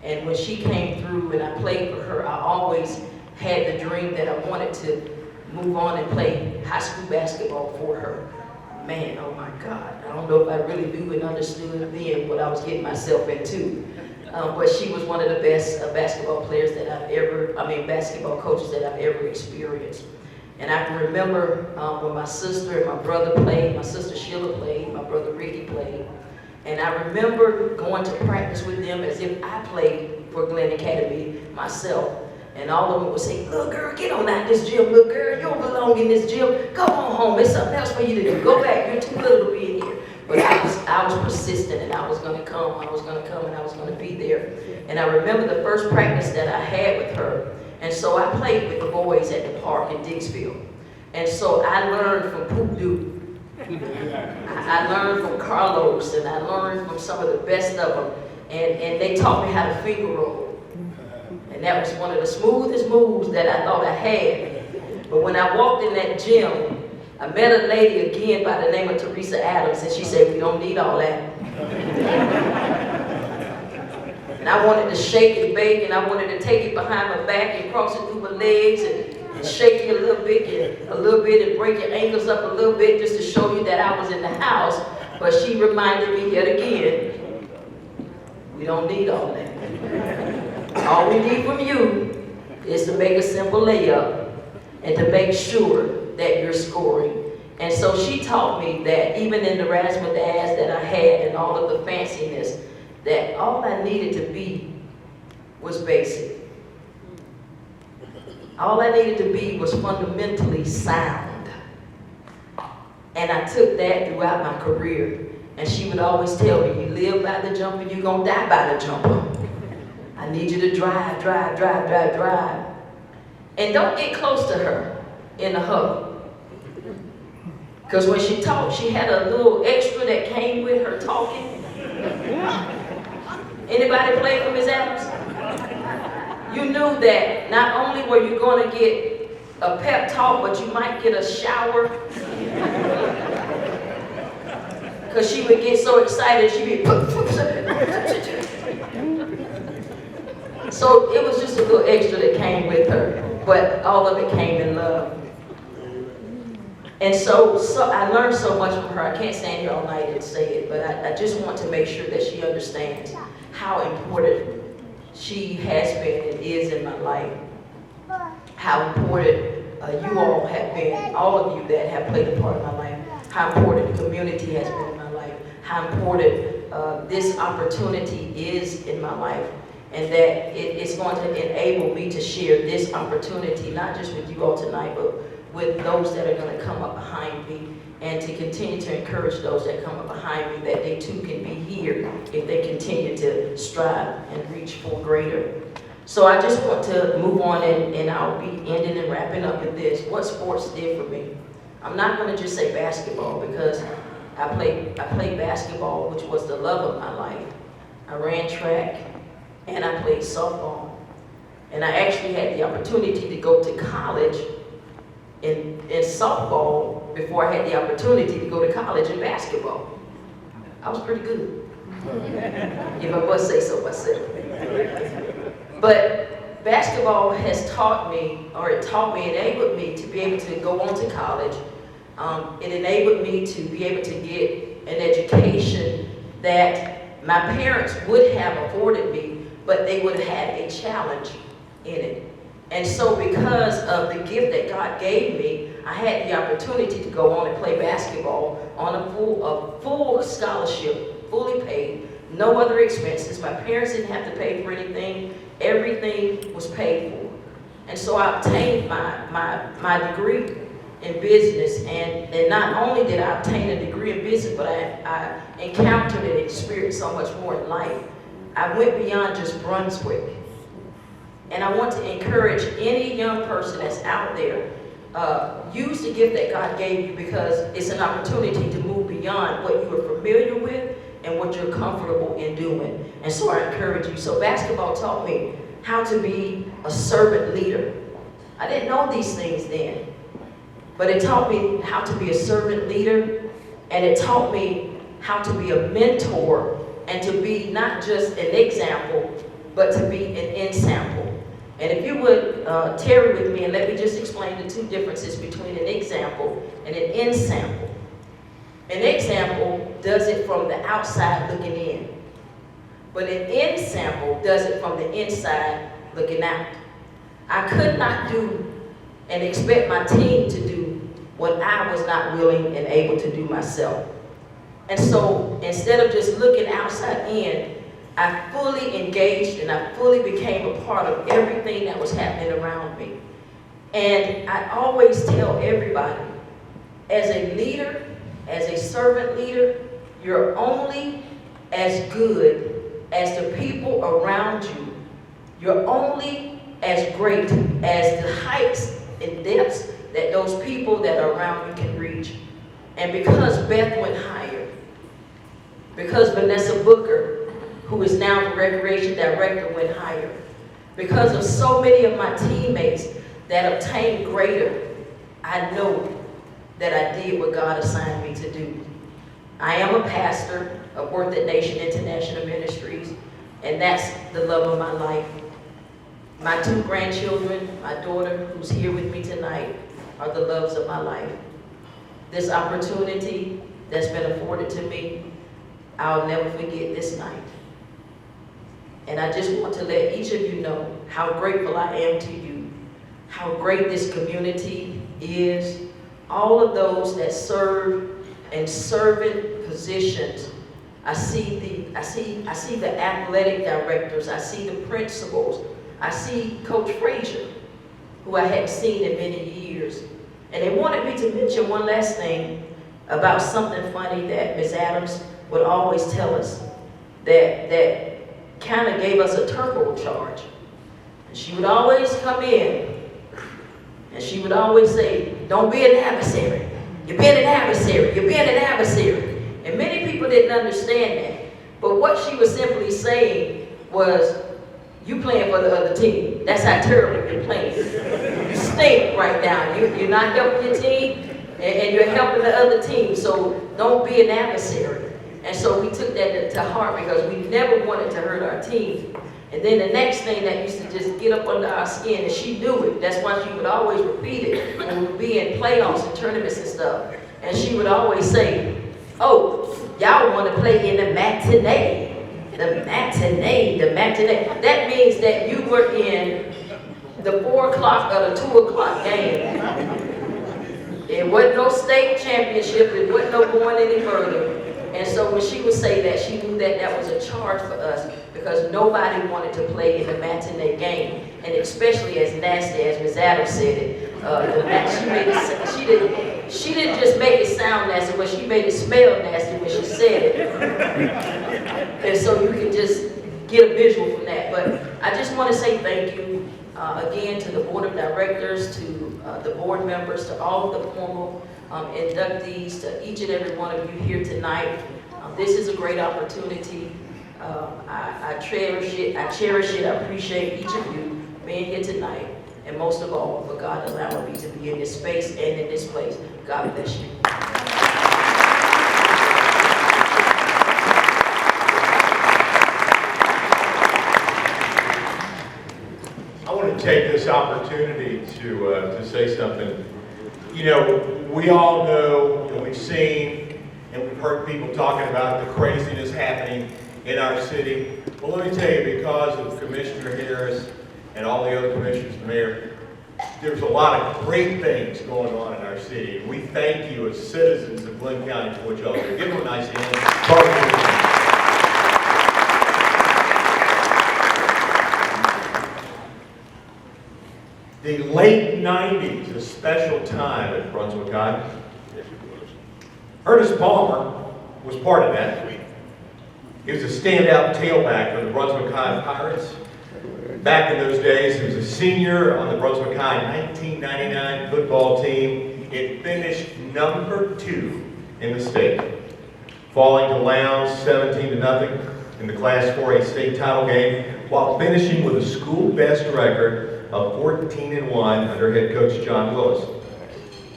And when she came through and I played for her, I always had the dream that I wanted to move on and play high school basketball for her. Man, oh my God, I don't know if I really knew and understood then what I was getting myself into. But she was one of the best basketball players that basketball coaches that I've ever experienced. And I can remember when my sister and my brother played, my sister Sheila played, my brother Ricky played. And I remember going to practice with them as if I played for Glenn Academy myself. And all of them would say, little girl, get on out this gym, little girl, you don't belong in this gym. Go on home, there's something else for you to do. Go back, you're too little to be in here. But I was persistent and I was gonna come and I was gonna be there. And I remember the first practice that I had with her. And so I played with the boys at the park in Dixville. And so I learned from Poop Duke. I learned from Carlos and I learned from some of the best of them. And they taught me how to finger roll. And that was one of the smoothest moves that I thought I had. But when I walked in that gym, I met a lady again by the name of Teresa Adams, and she said, we don't need all that. And I wanted to shake and bake, and I wanted to take it behind my back and cross it through my legs and shake it a little bit and break your ankles up a little bit just to show you that I was in the house. But she reminded me yet again, we don't need all that. All we need from you is to make a simple layup and to make sure that you're scoring. And so she taught me that even in the razzmatazz that I had and all of the fanciness, that all I needed to be was basic. All I needed to be was fundamentally sound. And I took that throughout my career. And she would always tell me, you live by the jumper, you're gonna die by the jumper. I need you to drive. And don't get close to her in the huddle. Because when she talked, she had a little extra that came with her talking. Anybody play for Ms. Adams? You knew that not only were you going to get a pep talk, but you might get a shower. because she would get so excited, she'd be so it was just a little extra that came with her, but all of it came in love. And so I learned so much from her. I can't stand here all night and say it, but I just want to make sure that she understands how important she has been and is in my life. How important you all have been, all of you that have played a part in my life. How important the community has been in my life. How important this opportunity is in my life. And that it's going to enable me to share this opportunity, not just with you all tonight, but with those that are going to come up behind me, and to continue to encourage those that come up behind me that they too can be here if they continue to strive and reach for greater. So I just want to move on, and I'll be ending and wrapping up with this. What sports did for me? I'm not going to just say basketball, because I played basketball, which was the love of my life. I ran track, and I played softball. And I actually had the opportunity to go to college in softball before I had the opportunity to go to college in basketball. I was pretty good, if I must say so myself. But basketball has taught me, enabled me to be able to go on to college. It enabled me to be able to get an education that my parents would have afforded me, but they would have had a challenge in it. And so because of the gift that God gave me, I had the opportunity to go on and play basketball on a full scholarship, fully paid, no other expenses. My parents didn't have to pay for anything. Everything was paid for. And so I obtained my degree in business, and not only did I obtain a degree in business, but I encountered and experienced so much more in life. I went beyond just Brunswick. And I want to encourage any young person that's out there, use the gift that God gave you, because it's an opportunity to move beyond what you are familiar with and what you're comfortable in doing. And so I encourage you. So basketball taught me how to be a servant leader. I didn't know these things then, but it taught me how to be a servant leader, and it taught me how to be a mentor, and to be not just an example, but to be an ensample. And if you would tarry with me and let me just explain the two differences between an example and an ensample. An example does it from the outside looking in, but an ensample does it from the inside looking out. I could not do and expect my team to do what I was not willing and able to do myself. And so instead of just looking outside in, I fully engaged and I fully became a part of everything that was happening around me. And I always tell everybody, as a leader, as a servant leader, you're only as good as the people around you. You're only as great as the heights and depths that those people that are around you can reach. And because Beth went higher, because Vanessa Booker, who is now the recreation director, went higher, because of so many of my teammates that obtained greater, I know that I did what God assigned me to do. I am a pastor of Worth It Nation International Ministries, and that's the love of my life. My two grandchildren, my daughter who's here with me tonight, are the loves of my life. This opportunity that's been afforded to me, I'll never forget this night. And I just want to let each of you know how grateful I am to you, how great this community is, all of those that serve in servant positions. I see the athletic directors, I see the principals, I see Coach Frazier, who I hadn't seen in many years. And they wanted me to mention one last thing about something funny that Ms. Adams would always tell us, that kind of gave us a turbo charge. And she would always come in and she would always say, don't be an adversary. You're being an adversary. You're being an adversary. And many people didn't understand that. But what she was simply saying was, you playing for the other team. That's how terrible you're playing. You stink right now. You're not helping your team, and you're helping the other team. So don't be an adversary. And so we took that to heart because we never wanted to hurt our team. And then the next thing that used to just get up under our skin, and she knew it. That's why she would always repeat it when we would be in playoffs and tournaments and stuff. And she would always say, oh, y'all want to play in the matinee. The matinee, the matinee. That means that you were in the 4 o'clock or the 2 o'clock game. There wasn't no state championship. There wasn't no going any further. And so when she would say that, she knew that that was a charge for us because nobody wanted to play in the matinee game. And especially as nasty as Ms. Adams said it, she didn't just make it sound nasty, but she made it smell nasty when she said it. And so you can just get a visual from that. But I just want to say thank you again to the board of directors, to the board members, to all of the formal inductees, to each and every one of you here tonight. This is a great opportunity. I cherish it. I appreciate each of you being here tonight. And most of all, for God allowing me to be in this space and in this place. God bless you. I want to take this opportunity to say something. You know, we all know and we've seen and we've heard people talking about the craziness happening in our city. Well, let me tell you, because of Commissioner Harris and all the other commissioners, the mayor, there's a lot of great things going on in our city. And we thank you as citizens of Glenn County for what y'all do. Give them a nice hand. The late 90s, a special time at Brunswick High. Ernest Palmer was part of that. He was a standout tailback for the Brunswick High Pirates. Back in those days, he was a senior on the Brunswick High 1999 football team. It finished #2 in the state, falling to Lowndes 17-0 in the Class 4A state title game, while finishing with a school best record of 14-1 under head coach John Willis.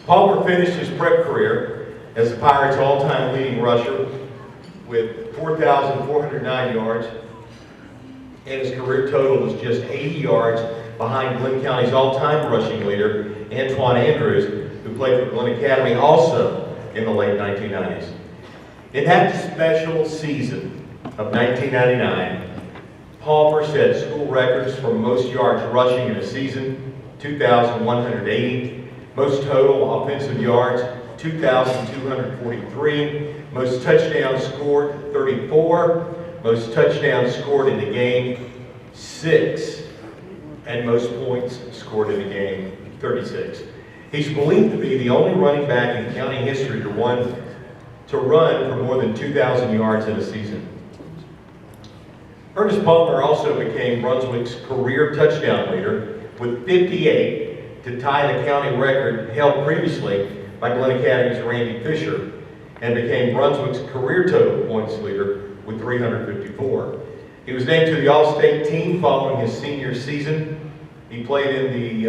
Palmer finished his prep career as the Pirates' all-time leading rusher with 4,409 yards, and his career total was just 80 yards behind Glenn County's all-time rushing leader, Antoine Andrews, who played for Glenn Academy also in the late 1990s. In that special season of 1999, Palmer set school records for most yards rushing in a season, 2,180, most total offensive yards, 2,243, most touchdowns scored, 34, most touchdowns scored in the game, 6, and most points scored in the game, 36. He's believed to be the only running back in county history to run for more than 2,000 yards in a season. Ernest Palmer also became Brunswick's career touchdown leader with 58 to tie the county record held previously by Glenn Academy's Randy Fisher, and became Brunswick's career total points leader with 354. He was named to the All-State team following his senior season. He played in the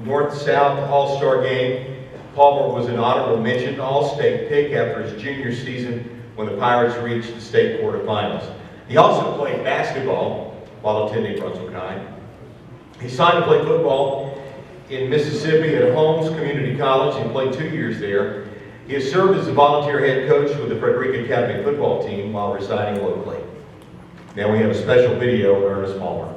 North-South All-Star game. Palmer was an honorable mention All-State pick after his junior season when the Pirates reached the state quarterfinals. He also played basketball while attending Brunswick High. He signed to play football in Mississippi at Holmes Community College and played 2 years there. He has served as a volunteer head coach with the Frederica Academy football team while residing locally. Now we have a special video of Ernest Palmer.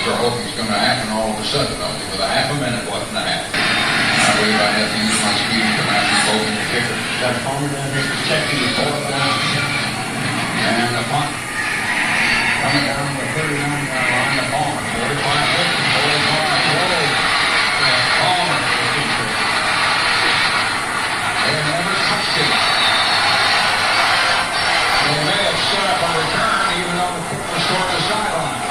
sure hope it's going to happen all of a sudden, though, with a half a minute left in the half. I believe I have to use my speed to match the both in the kicker. Got Palmer down here protecting the fourth down. And the punt. Coming down the 39-yard line to Palmer. 45, 45, Palmer. They never touched it. They may have set up a return even though the kick was toward the sideline.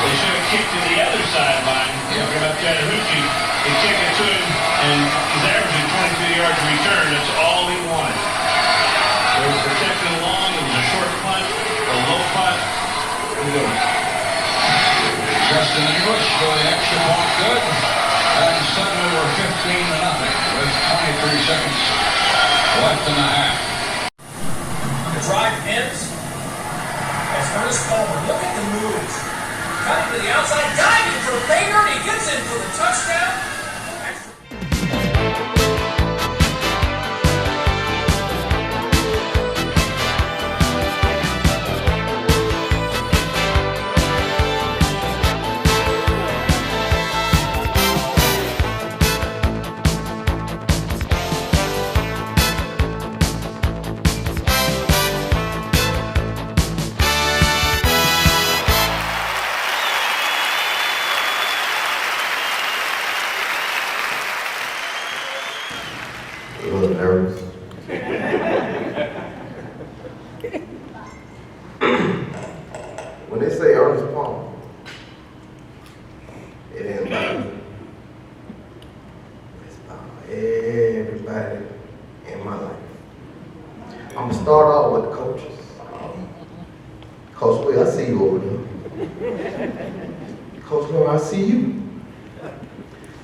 They should have kicked to the other sideline. Talking about Chattahoochee. They kick it to him, and he's averaging 22 yards return. That's all he wanted. They were protecting long. It was a short punt, a low punt. Justin English for the extra point good. And suddenly we're 15-0 with 23 seconds left in the half. The drive ends as Ernest Palmer. Look at the moves. Cutting to the outside, diving for Baker, and he gets in for the touchdown. A little nervous. When they say Ernest Palmer, it ain't about me. It's about everybody in my life. I'm gonna start off with the coaches. Coach Will, I see you over there. Coach Will, I see you.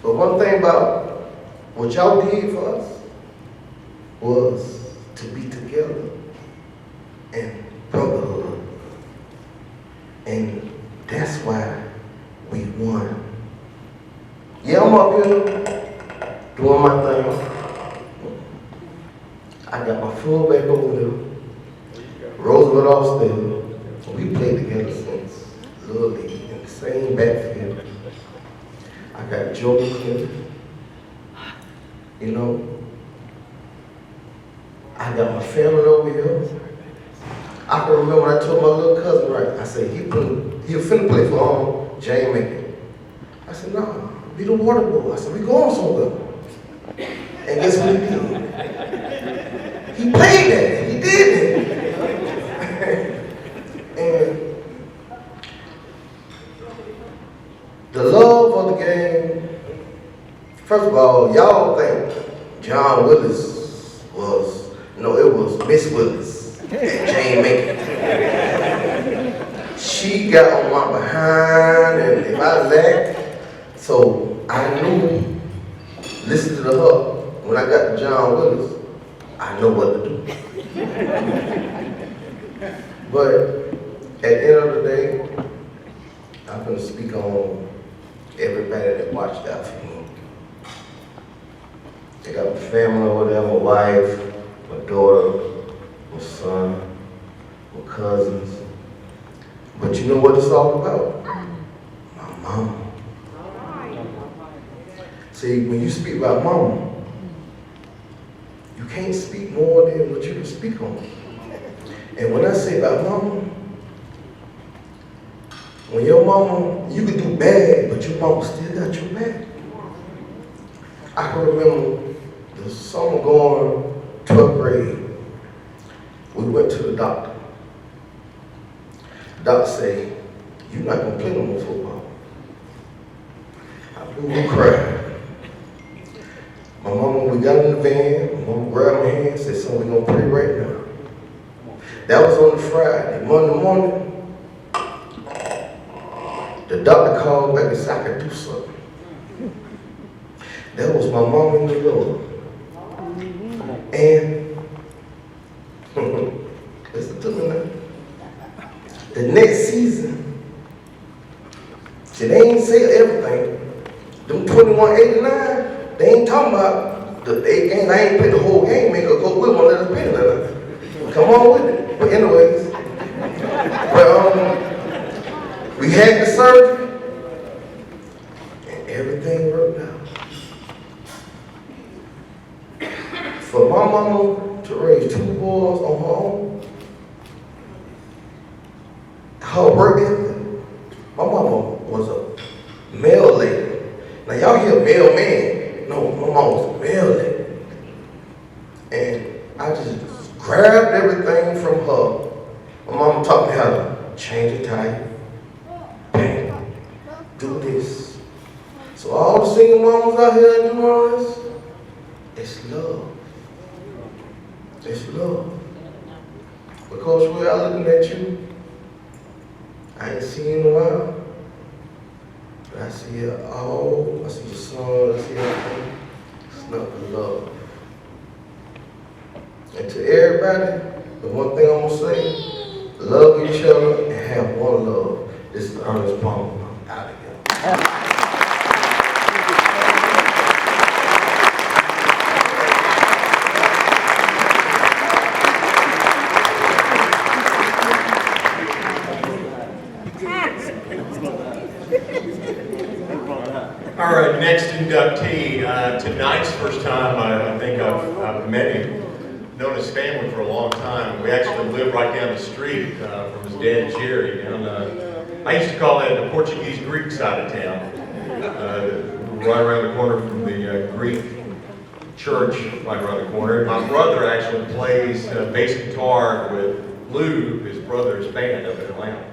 But one thing about what y'all did for us was to be together and brotherhood. And that's why we won. Yeah, I'm up here doing my thing. I got my fullback over there, Roosevelt upstairs. We played together since Little League in the same backfield. I got Joe McClendon. You know, I got my family over here. I can remember when I told my little cousin, right, I said, he finna play for James Macon. I said, nah, be the water boy. I said, we going somewhere. And guess what he did? He played that, he did it. And the love of the game, first of all, y'all think John Willis was, no, it was Miss Willis and Jane Macon. She got on my behind, and if I lagged, so I knew, listen to her, when I got to John Willis, I know what to do. But at the end of the day, I'm gonna speak on everybody that watched out for me. I got my family over there, my wife, my daughter, my son, my cousins. But you know what it's all about? My mama. See, when you speak about mama, you can't speak more than what you can speak on. And when I say about mama, when your mama, you can do bad, but your mama still got your back. I can remember the summer going 12th grade, we went to the doctor. The doctor said, you're not gonna play no more football. I booed and cried. My mama, we got in the van, my mama grabbed my hand and said, son, we're gonna pray right now. That was on the Friday. Monday morning, the doctor called back and said I could do something. That was my mom in the Lord. And listen to me now. The next season, see, they ain't say everything. Them 21-89, they ain't talking about the 8 games. I ain't played the whole game, man, because Coach Will won't let us play nothing. Come on with it. But anyways, we had the surgery. everything worked out. For my mama to raise 2 boys on her own, her work ethic, my mama was a mail lady. Now y'all hear mailman. No, my mama was a mail lady. And I just grabbed everything from her. My mama taught me how to change a tire, paint, do this. So all the single moms out here doing all this, it's love. It's love. But Coach Will, I'm looking at you. I ain't seen you in a while. But I see you all. I see your son. I see everything. It's nothing but love. And to everybody, the one thing I'm gonna say, love each other and have one love. This is Ernest Palmer. I'm out of here. All right, next inductee. Tonight's first time I think I've met him. Known his family for a long time. We actually live right down the street from his dad, Jerry. I used to call that the Portuguese Greek side of town. Right around the corner from the Greek church, right around the corner. My brother actually plays bass guitar with Lou, his brother's band up in Atlanta.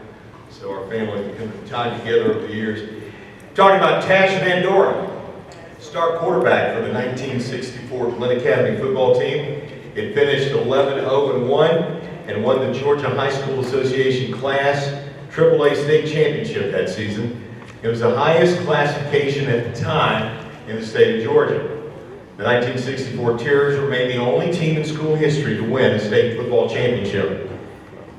So our family become tied together over the years. Talking about Tash Vandora, star quarterback for the 1964 Glen Academy football team. It finished 11-0-1 and won the Georgia High School Association Class AAA State Championship that season. It was the highest classification at the time in the state of Georgia. The 1964 Terriers remained the only team in school history to win a state football championship.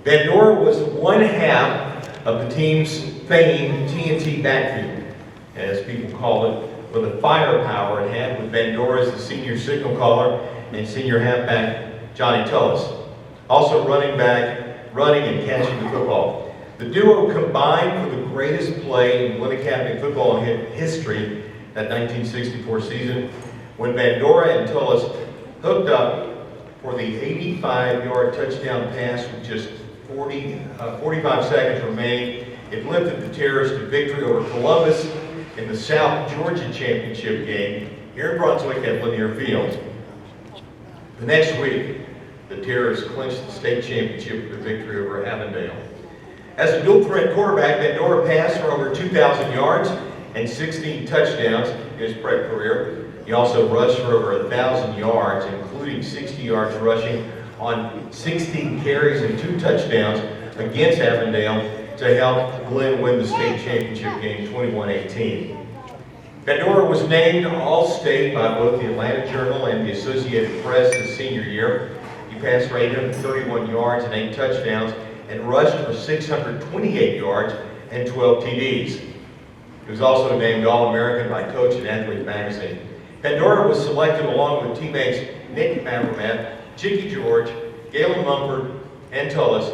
Vandora was one half of the team's famed TNT backfield, as people call it, for the firepower it had with Vandora as the senior signal caller and senior halfback Johnny Tullis. Also running back, running and catching the football. The duo combined for the greatest play in Glen Academy football history that 1964 season when Vandora and Tullis hooked up for the 85-yard touchdown pass with just 45 seconds remaining. It lifted the Terriers to victory over Columbus in the South Georgia Championship game here in Brunswick at Lanier Field. The next week, the Terriers clinched the state championship with a victory over Avondale. As a dual-threat quarterback, Vandora passed for over 2,000 yards and 16 touchdowns in his prep career. He also rushed for over 1,000 yards, including 60 yards rushing on 16 carries and 2 touchdowns against Avondale to help Glen win the state championship game 21-18. Vandora was named All-State by both the Atlanta Journal and the Associated Press his senior year. He passed for 831 yards and 8 touchdowns and rushed for 628 yards and 12 TDs. He was also named All-American by Coach and Athlete magazine. Vandora was selected along with teammates Nick Mavermath, Chicky George, Galen Mumford, and Tullis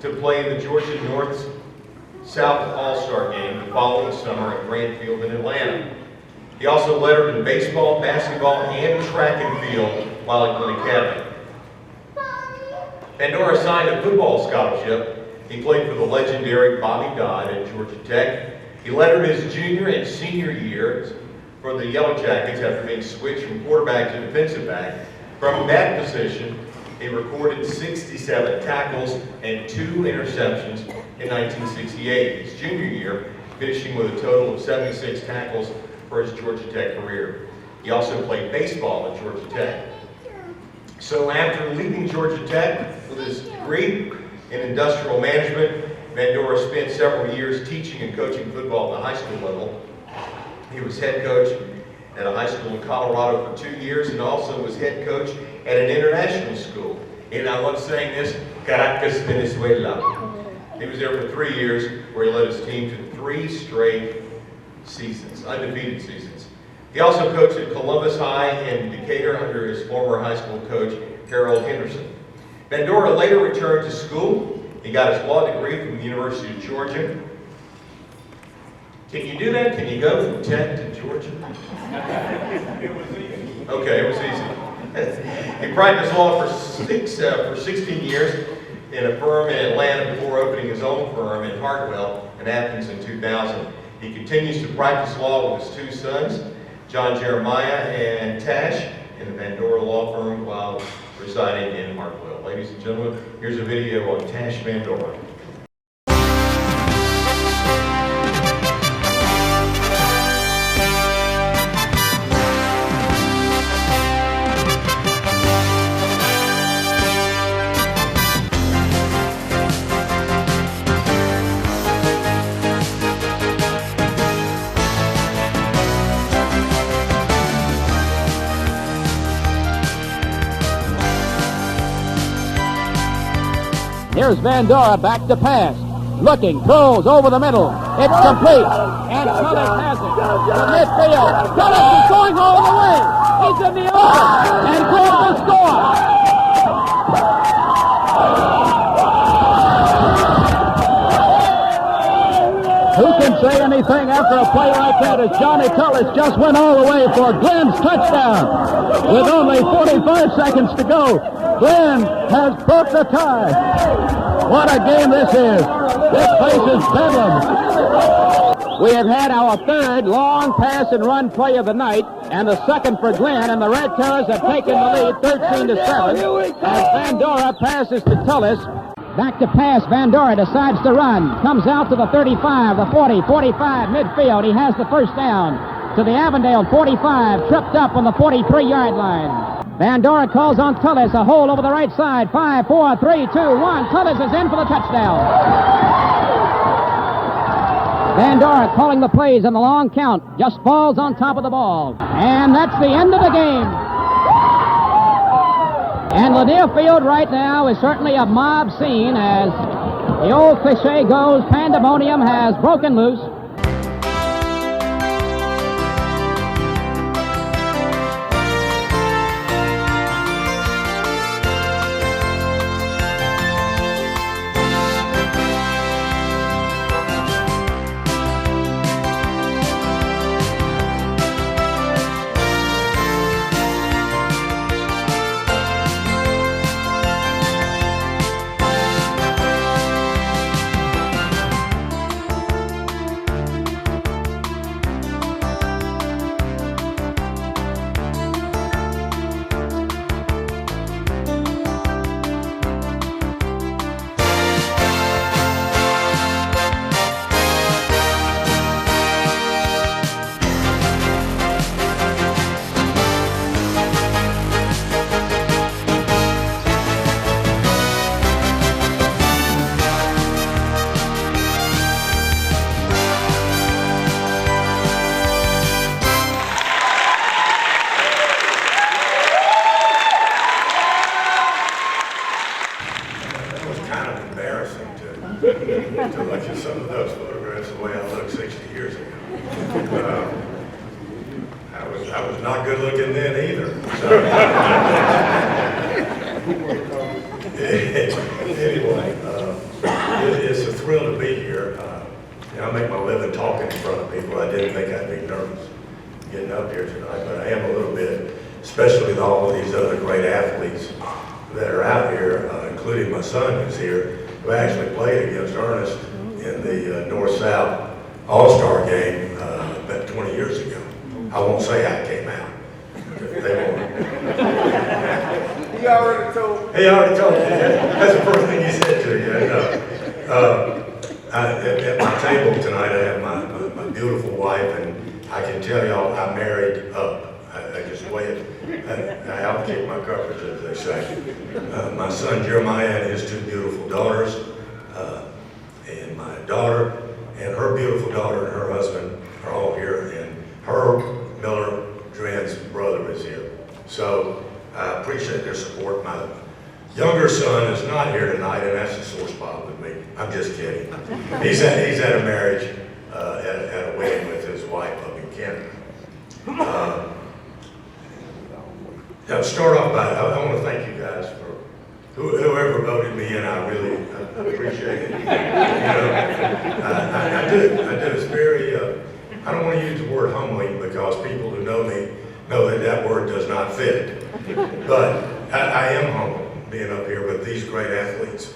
to play in the Georgia North-South All-Star game the following summer at Grant Field in Atlanta. He also lettered in baseball, basketball, and track and field while at Glen Academy. Vandora signed a football scholarship. He played for the legendary Bobby Dodd at Georgia Tech. He lettered his junior and senior years for the Yellow Jackets after being switched from quarterback to defensive back. From that position, he recorded 67 tackles and 2 interceptions in 1968, his junior year, finishing with a total of 76 tackles for his Georgia Tech career. He also played baseball at Georgia Tech. So after leaving Georgia Tech with his degree in industrial management, Vandora spent several years teaching and coaching football at the high school level. He was head coach at a high school in Colorado for 2 years and also was head coach at an international school in, I love saying this, Caracas, Venezuela. He was there for 3 years where he led his team to 3 straight seasons, undefeated seasons. He also coached at Columbus High in Decatur under his former high school coach, Harold Henderson. Vandora later returned to school. He got his law degree from the University of Georgia. Can you do that? Can you go from Tech to Georgia? Okay, it was easy. He practiced law for 16 years in a firm in Atlanta before opening his own firm in Hartwell in Athens in 2000. He continues to practice law with his two sons, John Jeremiah and Tash, in the Vandora law firm while residing in Hartwell. Ladies and gentlemen, here's a video on Tash Vandora. Here's Vandora back to pass. Looking, throws over the middle. It's complete. And Tullis has it. To midfield. Tullis is going all the way. He's in the open. And Grant will score. Who can say anything after a play like that as Johnny Tullis just went all the way for Glenn's touchdown? With only 45 seconds to go, Glenn has broke the tie. What a game this is. This place is bedlam. We have had our third long pass and run play of the night, and the second for Glenn, and the Red Terrors have taken the lead 13-7 as Vandora passes to Tullis. Back to pass, Vandora decides to run. Comes out to the 35, the 40, 45, midfield. He has the first down. To the Avondale 45, tripped up on the 43-yard line. Vandora calls on Tullis, a hole over the right side. 5, 4, 3, 2, 1. Tullis is in for the touchdown. Vandora calling the plays on the long count. Just falls on top of the ball. And that's the end of the game. And Lanier Field right now is certainly a mob scene as the old cliche goes, pandemonium has broken loose. To look at some of those photographs the way I looked 60 years ago. I was not good looking then either. So. Anyway, it's a thrill to be here. I make my living talking in front of people. I didn't think I'd be nervous getting up here tonight, but I am a little bit, especially with all of these other great athletes that are out here, including my son who's here, who actually played against Ernest in the North-South All-Star game about 20 years ago. I won't say how it came out. They won't. He already told me. He already told you. That's the first thing he said to you. At my table tonight, I have my beautiful wife, and I can tell y'all I married up. I just waited. I outkicked my coverage, as they say. My son Jeremiah and his two beautiful daughters, and my daughter and her beautiful daughter and her husband are all here, and Herb Miller, Dren's brother, is here. So I appreciate their support. My younger son is not here tonight, and that's a sore spot with me. I'm just kidding. He's at a marriage, at a wedding with his wife up in Canada. I'll start off by, I want to thank you guys for whoever voted me in. I really appreciate it. I do. It's very I don't want to use the word humbling because people who know me know that that word does not fit. But I am humbled being up here with these great athletes,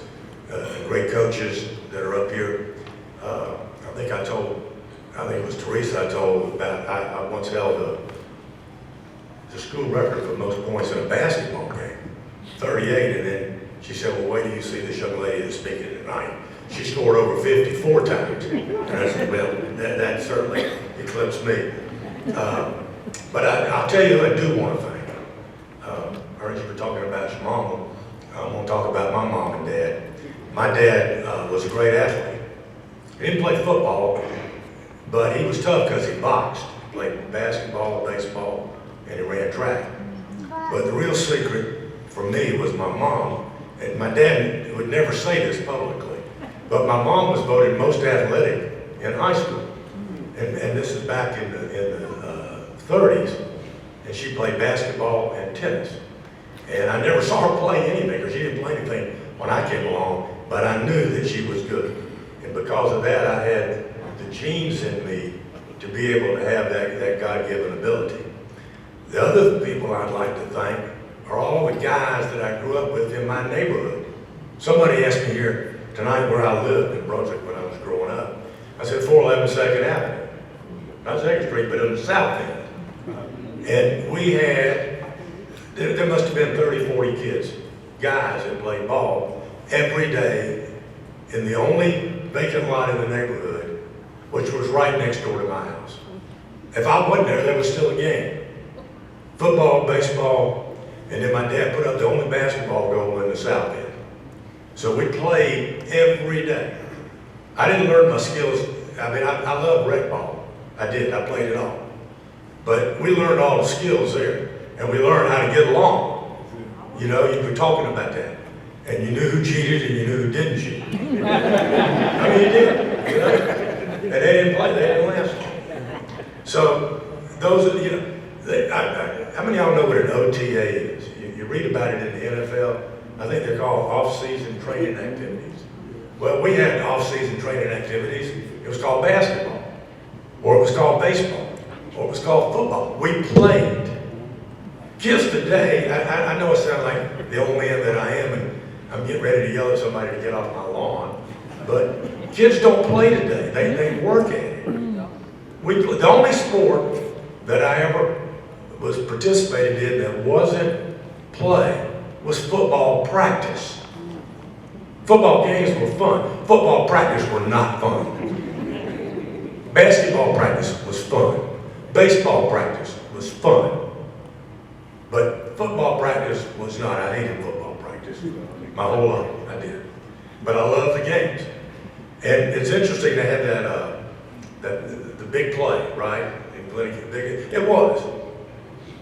great coaches that are up here. I think it was Teresa I told about, I once held the school record for most points in a basketball game, 38, and then she said, well, wait till you see this young lady that's speaking tonight. She scored over 54 times. And I said, well, that certainly eclipsed me. But I'll tell you who I do want to thank. I heard you were talking about your mama. I'm going to talk about my mom and dad. My dad was a great athlete. He didn't play football, but he was tough because he boxed. He played basketball, baseball, and he ran track. But the real secret for me was my mom. And my dad would never say this publicly, but my mom was voted most athletic in high school. And this is back in the 30s. And she played basketball and tennis. And I never saw her play anything, because she didn't play anything when I came along, but I knew that she was good. And because of that, I had the genes in me to be able to have that God-given ability. The other people I'd like to thank are all the guys that I grew up with in my neighborhood. Somebody asked me here tonight where I lived in Brunswick when I was growing up. I said 411 2nd Avenue. Not 2nd Street, but in the south end. And we had, there must have been 30, 40 kids, guys that played ball every day in the only vacant lot in the neighborhood, which was right next door to my house. If I wasn't there, there was still a game. Football, baseball, and then my dad put up the only basketball goal in the south end. So we played every day. I didn't learn my skills. I mean, I love rec ball. I did, I played it all. But we learned all the skills there, and we learned how to get along. You know, you were talking about that. And you knew who cheated and you knew who didn't cheat. I mean, you did, you know? And they didn't play, they didn't last long. So, those are, you know, how many of y'all know what an OTA is? You read about it in the NFL. I think they're called off-season training activities. Well, we had off-season training activities. It was called basketball, or it was called baseball, or it was called football. We played. Kids today, I know I sound like the old man that I am, and I'm getting ready to yell at somebody to get off my lawn, but kids don't play today. They work at it. The only sport that I ever was participated in that wasn't play was football practice. Football games were fun. Football practice were not fun. Basketball practice was fun. Baseball practice was fun. But football practice was not. I hated football practice. My whole life, I did. But I love the games. And it's interesting to have the big play, right? In Glenn, it was.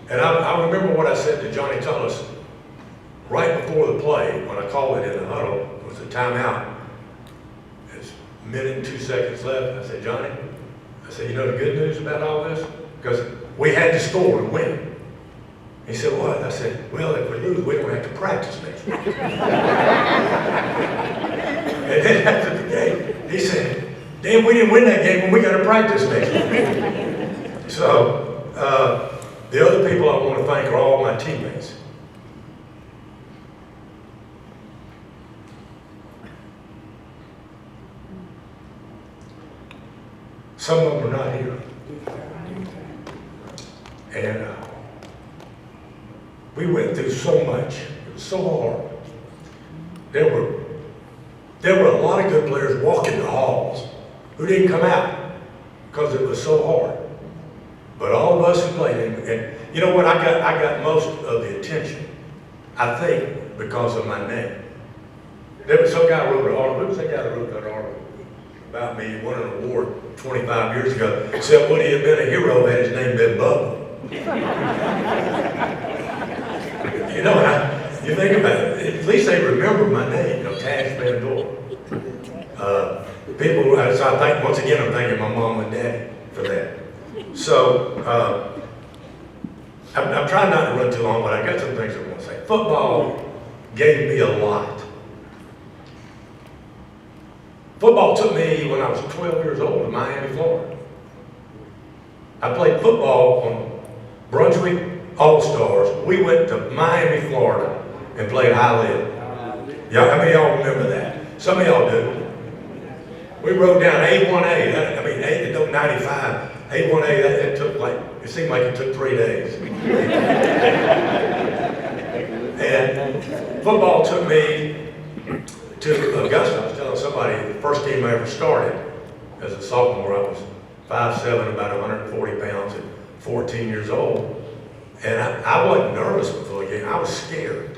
And I remember what I said to Johnny Tullis right before the play, when I called it in the huddle. It was a timeout. There's a minute and 2 seconds left. I said, Johnny, I said, you know the good news about all this? Because we had to score to win. He said, what? I said, well, if we lose, we don't have to practice next week. And then after the game, he said, damn, we didn't win that game when we got to practice next week. So, the other people I want to thank are all my teammates. Some of them are not here. And we went through so much. It was so hard. There were a lot of good players walking the halls who didn't come out because it was so hard. But all of us who played, and you know what? I got most of the attention, I think, because of my name. There was some guy who wrote an article. Who was that guy that wrote that article about me? He won an award 25 years ago. Said, would he have been a hero had his name been Bubba? You know, you think about it, at least they remember my name, you know, Tash Van Dorn. People, so I think, once again, I'm thanking my mom and dad for that. So, I'm trying not to run too long, but I got some things I want to say. Football gave me a lot. Football took me when I was 12 years old in Miami, Florida. I played football on Brunswick All-Stars. We went to Miami, Florida, and played high lead. Y'all, how many of y'all remember that? Some of y'all do. We rode down A1A, I mean, 95, A1A, it took like, it seemed like it took 3 days. And football took me to Augusta. I was telling somebody, the first game I ever started as a sophomore, I was 5'7", about 140 pounds, and 14 years old. And I wasn't nervous before the game, I was scared.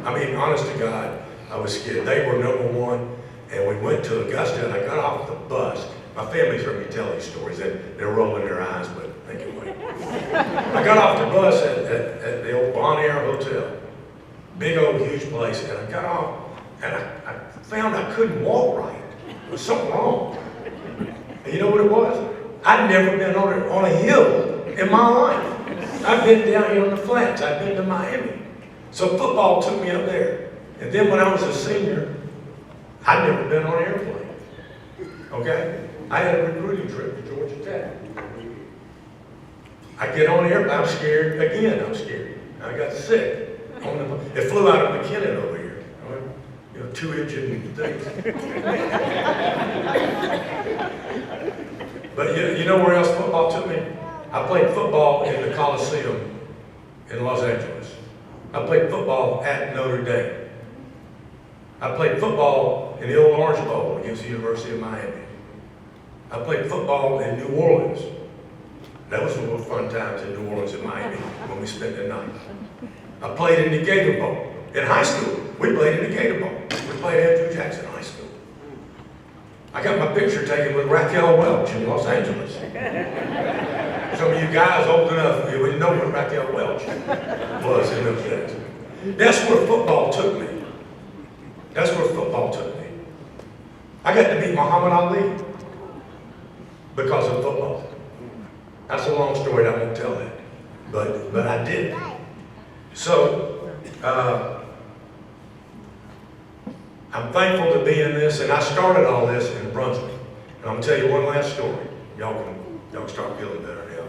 I mean, honest to God, I was scared. They were #1, and we went to Augusta, and I got off the bus. My family's heard me tell these stories, and they're rolling their eyes, but anyway. I got off the bus at the old Bon Air Hotel. Big old huge place, and I got off, and I found I couldn't walk right. There was something wrong. And you know what it was? I'd never been on a hill in my life. I've been down here on the flats. I've been to Miami. So football took me up there. And then when I was a senior, I'd never been on an airplane. Okay? I had a recruiting trip to Georgia Tech. I get on the airplane, I'm scared again. I'm scared. I got sick. It flew out of McKinnon over here. You know, 2-inch things. But you know where else football took me? I played football in the Coliseum in Los Angeles. I played football at Notre Dame. I played football in the old Orange Bowl against the University of Miami. I played football in New Orleans. That was one of the fun times in New Orleans and Miami when we spent the night. I played in the Gator Bowl. In high school, we played in the Gator Bowl. We played at Andrew Jackson High School. I got my picture taken with Raquel Welch in Los Angeles. Some of you guys old enough, you would know what Raquel Welch was in those days. That's where football took me. That's where football took me. I got to meet Muhammad Ali because of football. That's a long story, I won't tell that. But I did. So, I'm thankful to be in this, and I started all this in Brunswick. And I'm going to tell you one last story. Y'all can start feeling better now.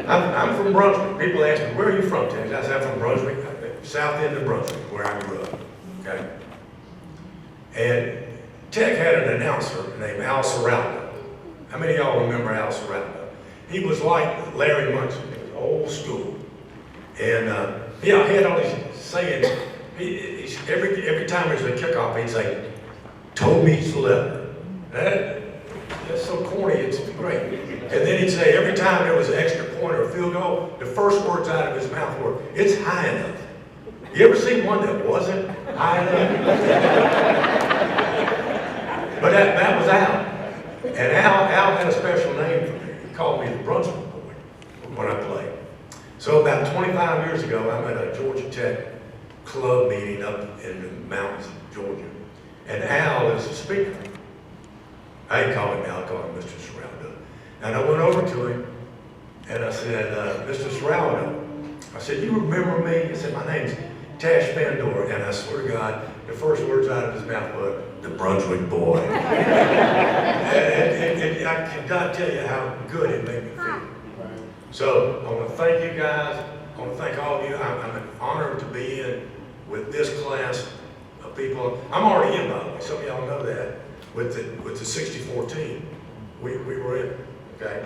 I'm from Brunswick. People ask me, where are you from, Texas? I said, I'm from Brunswick, south end of Brunswick, where I grew up. Okay? And Tech had an announcer named Al Serraldo. How many of y'all remember Al Serraldo? He was like Larry Munson. He was old school. And he had all these sayings. Every time there's a kickoff, he'd say, toe meets leather. That's so corny, it's great. And then he'd say, every time there was an extra point or a field goal, the first words out of his mouth were, it's high enough. You ever seen one that wasn't high enough? But that was Al. And Al had a special name for me. He called me the Brunswick boy when I played. So about 25 years ago, I'm at a Georgia Tech club meeting up in the mountains of Georgia. And Al is the speaker. I didn't call him Al, I called him Mr. Serraldo. And I went over to him and I said, Mr. Serraldo, I said, you remember me? He said, my name's Tash Fandor. And I swear to God, the first words out of his mouth were, the Brunswick boy. and I cannot tell you how good it made me feel. So I want to thank you guys. I want to thank all of you. I'm honored to be in with this class of people. I'm already in, by the way. Some of y'all know that. With the 64 team, we were in, okay?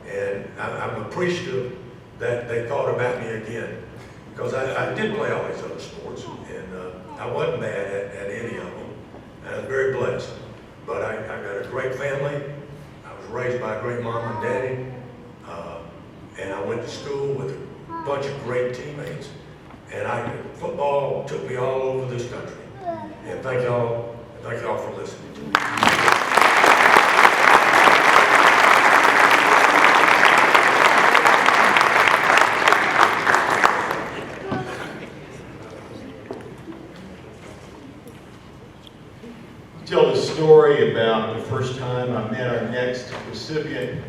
And I'm appreciative that they thought about me again. Because I did play all these other sports, and I wasn't bad at any of them. And I was very blessed. But I got a great family. I was raised by a great mom and daddy. And I went to school with a bunch of great teammates. And football took me all over this country. And thank y'all for listening to me. Tell the story about the first time I met our next recipient,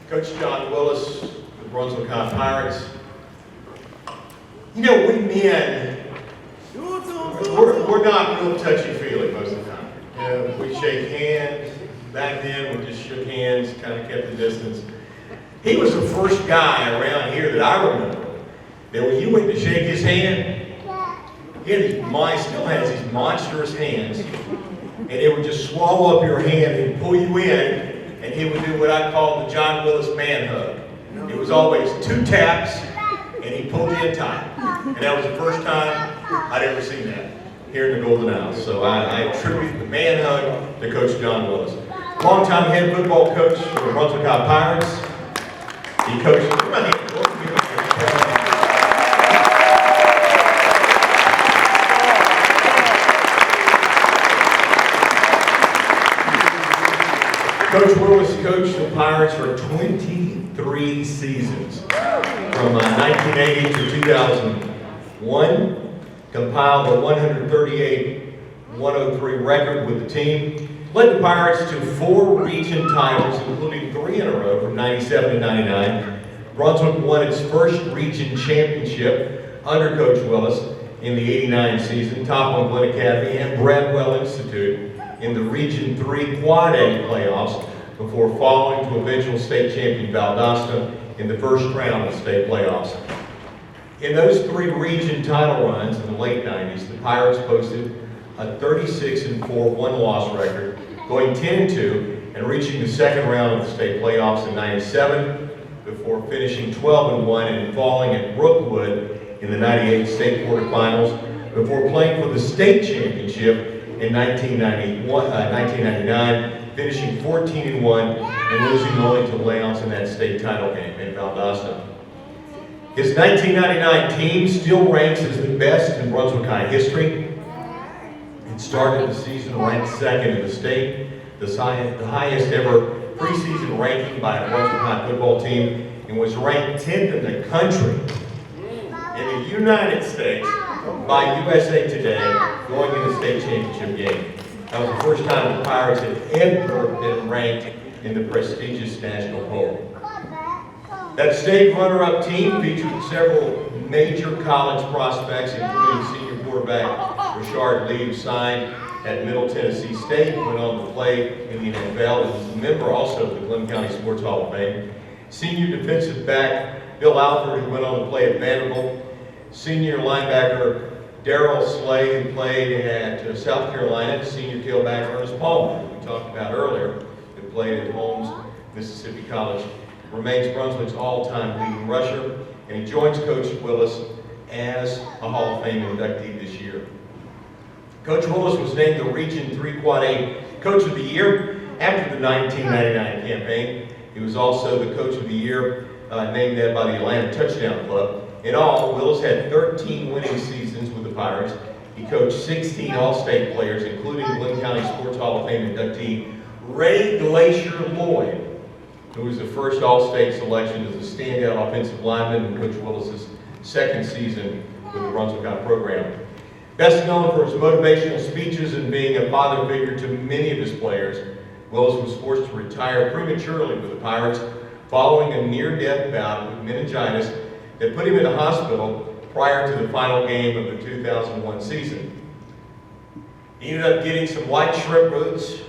Coach John Willis, the Brunswick High Pirates. You know, we men, we're not real touchy-feely most of the time. You know, we shake hands. Back then, we just shook hands, kind of kept the distance. He was the first guy around here that I remember that when you went to shake his hand, he had still has these monstrous hands, and it would just swallow up your hand and pull you in, and he would do what I call the John Willis man hug. It was always 2 taps, and he pulled you in tight. And that was the first time I'd ever seen that here in the Golden House. So I attribute the man hug to Coach John Willis. Longtime head football coach for the Brunswick High Pirates. He coached. Coach Willis coached the Pirates for 23 seasons, from 1980 to 2001, compiled a 138-103 record with the team, led the Pirates to 4 region titles, including 3 in a row from 97 to 99. Brunswick won its first region championship under Coach Willis in the 89 season, toppling Glen Academy and Bradwell Institute in the Region 3 Quad A playoffs before falling to eventual state champion Valdosta in the first round of state playoffs. In those 3 region title runs in the late 90s, the Pirates posted a 36-4 one-loss record, going 10-2 and reaching the second round of the state playoffs in 97 before finishing 12-1 and falling at Brookwood in the 98 state quarterfinals before playing for the state championship in 1999, finishing 14-1 and losing only to Leon's in that state title game in Valdosta. His 1999 team still ranks as the best in Brunswick High history. It started the season ranked 2nd in the state, the highest ever preseason ranking by a Brunswick High football team, and was ranked 10th in the country in the United States by USA Today going in the state championship game. That was the first time the Pirates had ever been ranked in the prestigious national poll. That state runner-up team featured several major college prospects, including senior quarterback Rashard Lee, who signed at Middle Tennessee State, went on to play in the NFL, and was a member also of the Glen County Sports Hall of Fame. Senior defensive back Bill Alford, who went on to play at Vanderbilt. Senior linebacker Darrell Slay, who played at South Carolina. Senior tailback Ernest Palmer, who we talked about earlier, who played at Holmes, Mississippi College, remains Brunswick's all-time leading rusher, and he joins Coach Willis as a Hall of Fame inductee this year. Coach Willis was named the Region 3 Quad A Coach of the Year after the 1999 campaign. He was also the Coach of the Year, named that by the Atlanta Touchdown Club. In all, Willis had 13 winning seasons with the Pirates. He coached 16 All-State players, including Glen County Sports Hall of Fame inductee Ray Glacier Lloyd, who was the first All-State selection as a standout offensive lineman in Coach Willis's 2nd season with the Brunswick High program. Best known for his motivational speeches and being a father figure to many of his players, Willis was forced to retire prematurely with the Pirates following a near-death bout with meningitis that put him in the hospital prior to the final game of the 2001 season. He ended up getting some white shrimp boots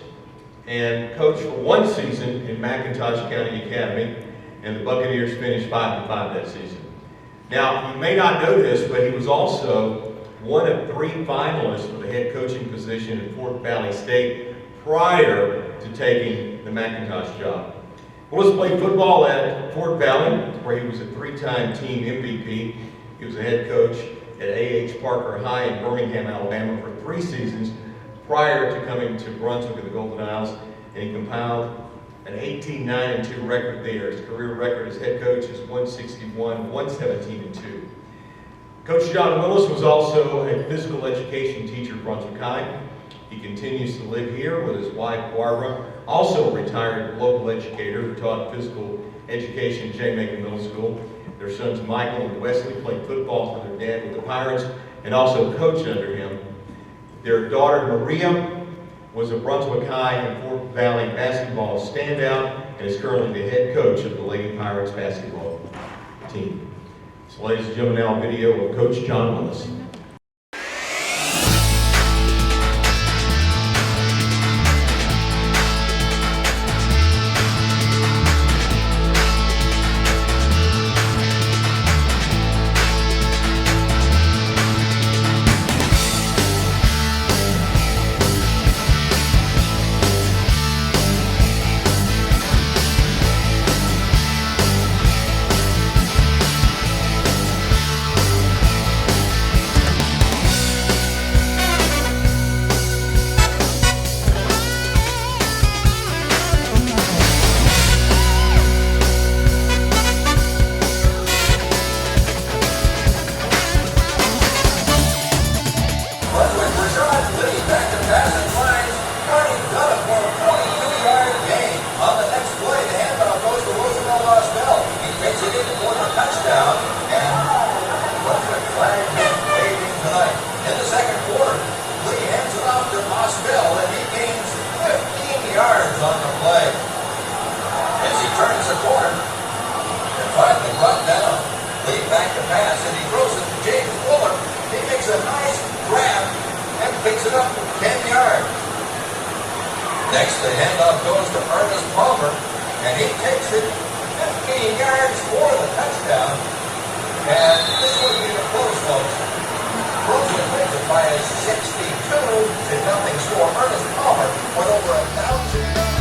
and coached for 1 season in McIntosh County Academy, and the Buccaneers finished 5-5 that season. Now, you may not know this, but he was also one of 3 finalists for the head coaching position at Fort Valley State prior to taking the McIntosh job. Willis played football at Fort Valley, where he was a 3-time team MVP. He was a head coach at A.H. Parker High in Birmingham, Alabama for 3 seasons prior to coming to Brunswick in the Golden Isles, and he compiled an 18-9-2 record there. His career record as head coach is 161, 117-2. Coach John Willis was also a physical education teacher at Brunswick High. He continues to live here with his wife, Barbara, also a retired local educator who taught physical education at J. Macon Middle School. Their sons Michael and Wesley played football for their dad with the Pirates and also coached under him. Their daughter, Maria, was a Brunswick High and Fort Valley basketball standout and is currently the head coach of the Lady Pirates basketball team. So ladies and gentlemen, now a video of Coach John Willis. back to pass, and he throws it to James Fuller. He makes a nice grab and picks it up for 10 yards. Next, the handoff goes to Ernest Palmer, and he takes it 15 yards for the touchdown. And this would be the close, folks. Brunswick wins it by a 62-0 score. Ernest Palmer with over 1,000 yards.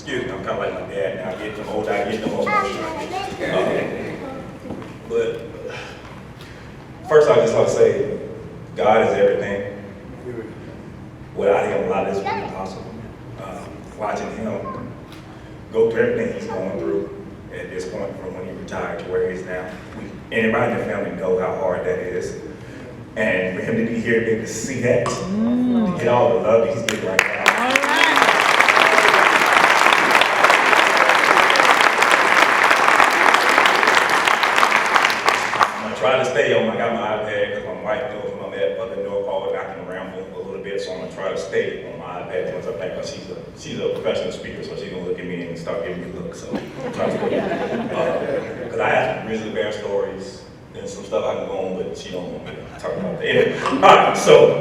Excuse me, I'm kind of like my dad now. I get them old, I get them old. But first, I just want to say, God is everything. Without Him, a lot of this would be impossible. Watching Him go through everything He's going through at this point, from when He retired to where He is now. Anybody in the family know how hard that is. And for Him to be here, to be able to see that, to get all the love that He's getting right now. Try to stay on. I got my iPad because my wife knows when I'm at other North Hall, I can ramble a little bit, so I'm gonna try to stay on my iPad once I think. But she's a professional speaker, so she's gonna look at me and start giving me a look. So I'm trying to stay. Because I have some grizzly bear stories and some stuff I can go on, but she don't want me to talk about that. Anyway, all right. So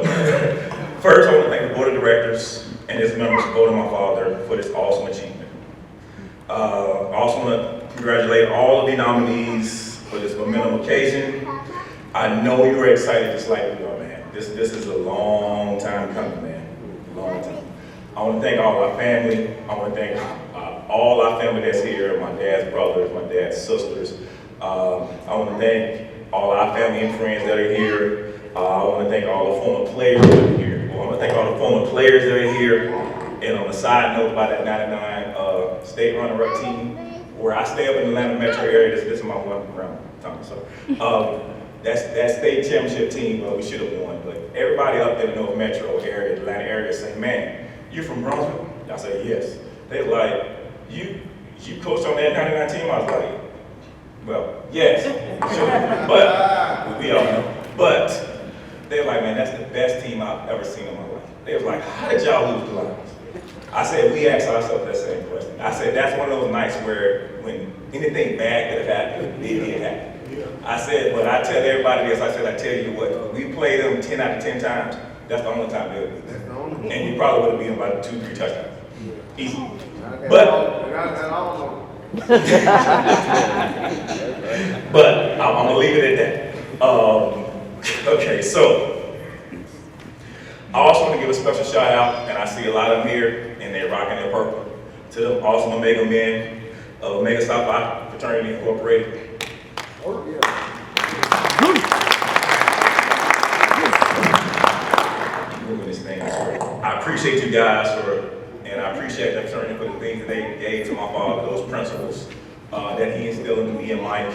first, I want to thank the board of directors and its members supporting my father for this awesome achievement. I also want to congratulate all of the nominees for this momentum occasion. I know you're excited just like we are, man. This is a long time coming, man. Long time. I want to thank all our family. I want to thank all our family that's here, my dad's brothers, my dad's sisters. I want to thank all our family and friends that are here. I want to thank all the former players that are here. I want to thank all the former players that are here. And on a side note about that 99 state runner-up team, where I stay up in the Atlanta metro area, this is my one round time. So that state championship team, we should have won. But everybody up in the North Metro area, the Atlanta area, say, "Man, you from Brunswick?" I say, "Yes." They were like, "You coached on that 99 team?" I was like, "Well, yes, sure." But we all know. But they were like, "Man, that's the best team I've ever seen in my life." They was like, "How did y'all lose the Lions?" I said, we asked ourselves that same question. I said, that's one of those nights where when anything bad could have happened, it did happen. I said, but I tell everybody this, I tell you what, we played them 10 out of 10 times, that's the only time they'll lose. And you probably would have beaten about 2-3 touchdowns. Easy. But I'm gonna leave it at that. Okay, so I also want to give a special shout out, and I see a lot of them here, and they're rocking their purple, to the awesome Omega men of Omega Stop Phi Fraternity Incorporated. I appreciate you guys and I appreciate them certainly for the things that they gave to my father, those principles that he instilled into me and Mike,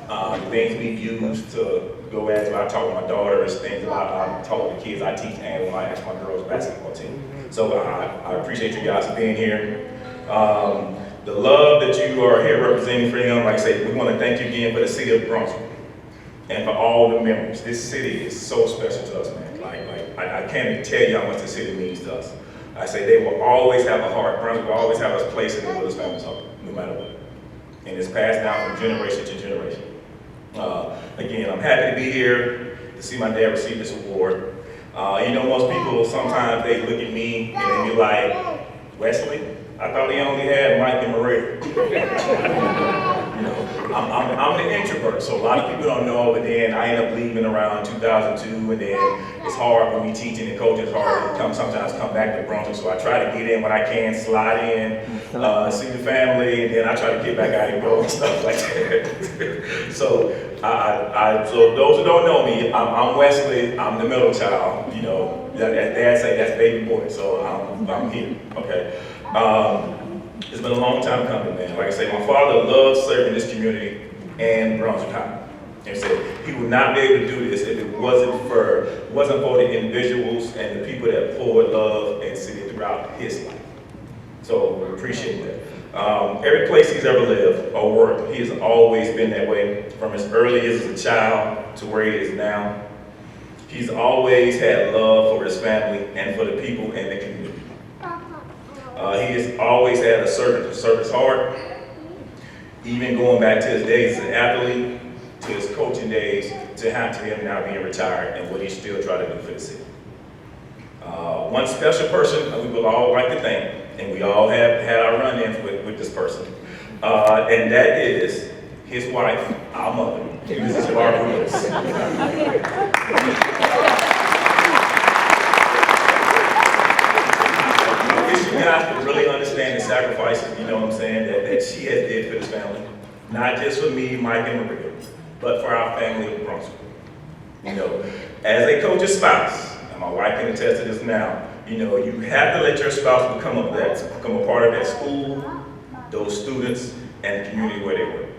the things we've used to go as I talk with my daughters, things about I talk with the kids I teach, and when I ask my girls' basketball team. So I appreciate you guys being here. The love that you are here representing for them, like I say, we want to thank you again for the city of Brunswick and for all the memories. This city is so special to us, man. I can't even tell you how much the city means to us. I say they will always have a heart. Brunswick will always have a place in the Willis family's heart, no matter what. And it's passed down from generation to generation. Again, I'm happy to be here to see my dad receive this award. You know, most people, sometimes they look at me and they be like, Wesley, I thought he only had Mike and Maria. You know, I'm the introvert, so a lot of people don't know, but then I end up leaving around 2002, and then it's hard when we teaching and coaching, it's hard to sometimes come back to Brunswick, so I try to get in when I can, slide in, see the family, and then I try to get back out and go and stuff like that. So so those who don't know me, I'm Wesley, I'm the middle child, you know, as Dad say, that's baby boy, so I'm here, okay? It's been a long time coming, man. Like I say, my father loved serving this community and Brunswick High. And said he would not be able to do this if it wasn't for the individuals and the people that poured love and city throughout his life. So we appreciate that. Every place he's ever lived or worked, he has always been that way, from as early as a child to where he is now. He's always had love for his family and for the people in the community. He has always had a service heart, even going back to his days as an athlete, to his coaching days, to him now being retired and what he still try to do for the city. One special person we will all like to thank, and we all have had our run-ins with this person, and that is his wife, our mother, Mrs. Barbara Willis. You guys can really understand the sacrifices, you know what I'm saying, that she has did for this family. Not just for me, Mike, and Maria, but for our family of Brunswick. You know, as a coach's spouse, and my wife can attest to this now, you know, you have to let your spouse become a part of that school, those students, and the community where they work.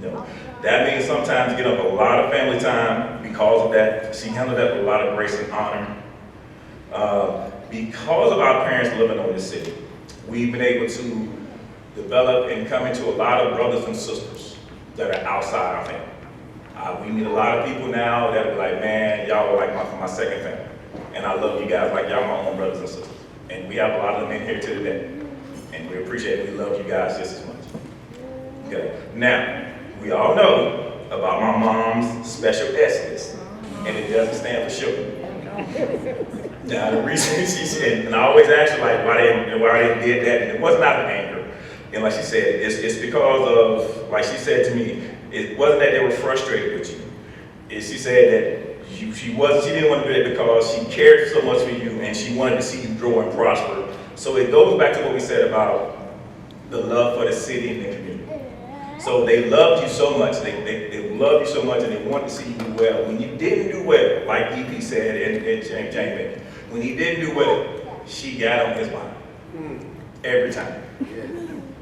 You know, that means sometimes you get up a lot of family time because of that. She handled that with a lot of grace and honor. Because of our parents living on this city, we've been able to develop and come into a lot of brothers and sisters that are outside our family. We meet a lot of people now that are like, man, y'all are like my second family. And I love you guys like y'all my own brothers and sisters. And we have a lot of them in here today. And we appreciate it. We love you guys just as much. Okay. Now, we all know about my mom's special S list. And it doesn't stand for sugar. Now, the reason she said, and I always ask her like why they did that, and it wasn't out of anger. And like she said, it's because of, like she said to me, it wasn't that they were frustrated with you. She said that she didn't want to do that because she cared so much for you and she wanted to see you grow and prosper. So it goes back to what we said about the love for the city and the community. So they loved you so much, they loved you so much, and they wanted to see you do well. When you didn't do well, like EP said and Jamie, when he didn't do well, she got on his mind every time.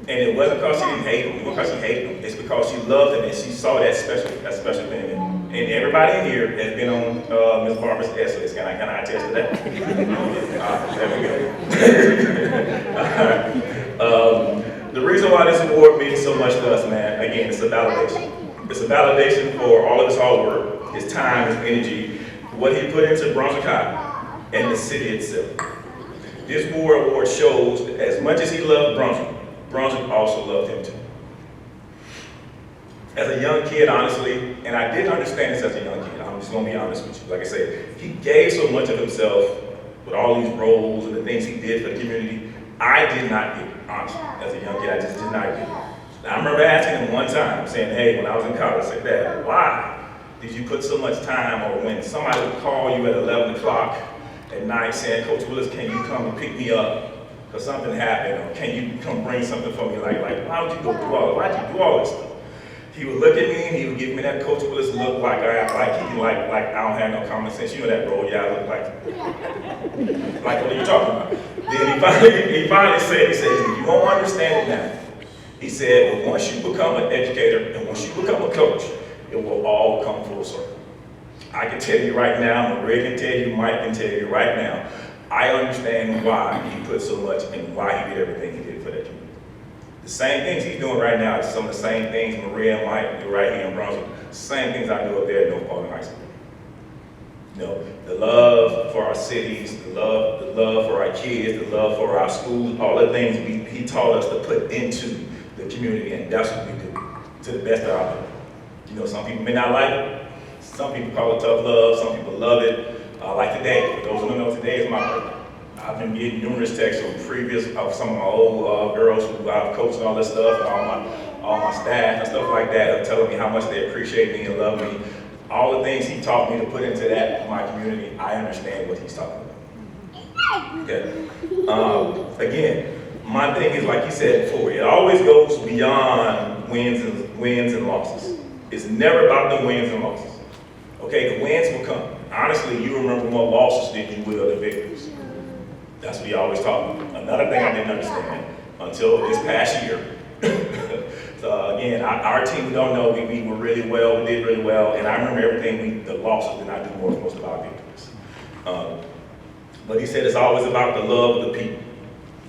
And it wasn't because she didn't hate him, it wasn't because she hated him. It's because she loved him and she saw that special thing. And everybody in here has been on Ms. Barbara's S list. Can I attest to that? There we go. The reason why this award means so much to us, man, again, it's a validation. It's a validation for all of his hard work, his time, his energy, what he put into Brunswick High and the city itself. This award shows that as much as he loved Brunswick, Brunswick also loved him too. As a young kid, honestly, and I didn't understand this as a young kid, I'm just gonna be honest with you. Like I said, he gave so much of himself with all these roles and the things he did for the community. I did not get it, honestly. As a young kid, I just did not get it. I remember asking him one time, saying, hey, when I was in college, I said, Dad, why did you put so much time, or when somebody would call you at 11 o'clock at night saying, Coach Willis, can you come and pick me up? Because something happened, or can you come bring something for me? Like why would you go through all why'd you do all this stuff? He would look at me and he would give me that Coach Willis look like I don't have no common sense. You know that role, yeah, I look like what are you talking about? Then he finally said, you won't understand it now. He said, well, once you become an educator and once you become a coach, it will all come full circle. I can tell you right now, Maria can tell you, Mike can tell you right now, I understand why he put so much and why he did everything he did for that community. The same things he's doing right now is some of the same things Maria and Mike do right here in Brunswick. Same things I do up there at North Paulding High School. You know, the love for our cities, the love for our kids, the love for our schools, all the things he taught us to put into the community, and that's what we do to the best of our ability. You know, some people may not like it. Some people call it tough love. Some people love it. Like today, for those who don't know, today is my birthday. I've been getting numerous texts from some of my old girls who I've coached and all this stuff, and all my staff and stuff like that, of telling me how much they appreciate me and love me. All the things he taught me to put into my community, I understand what he's talking about. Okay. Again, my thing is, like he said before, it always goes beyond wins and losses. It's never about the wins and losses. Okay, the wins will come. Honestly, you remember more losses than you will the victories. That's what he always taught me. Another thing I didn't understand until this past year. So again, our team, we don't know, we were really well, we did really well, and I remember everything, the losses did not do more than most of our victories. But he said it's always about the love of the people.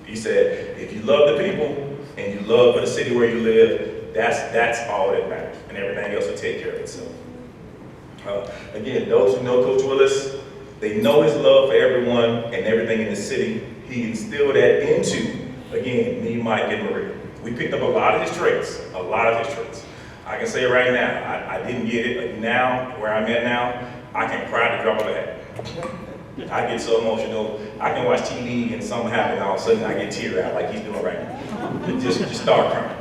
He said, if you love the people and you love for the city where you live, that's all that matters, and everything else will take care of itself. Again, those who know Coach Willis, they know his love for everyone and everything in the city. He instilled that into, again, me, Mike, and Maria. We picked up a lot of his traits, I can say right now, I didn't get it, but now, where I'm at now, I can cry at the drop of a hat. I get so emotional. I can watch TV and something happen, all of a sudden I get tear out like he's doing right now. Just start crying.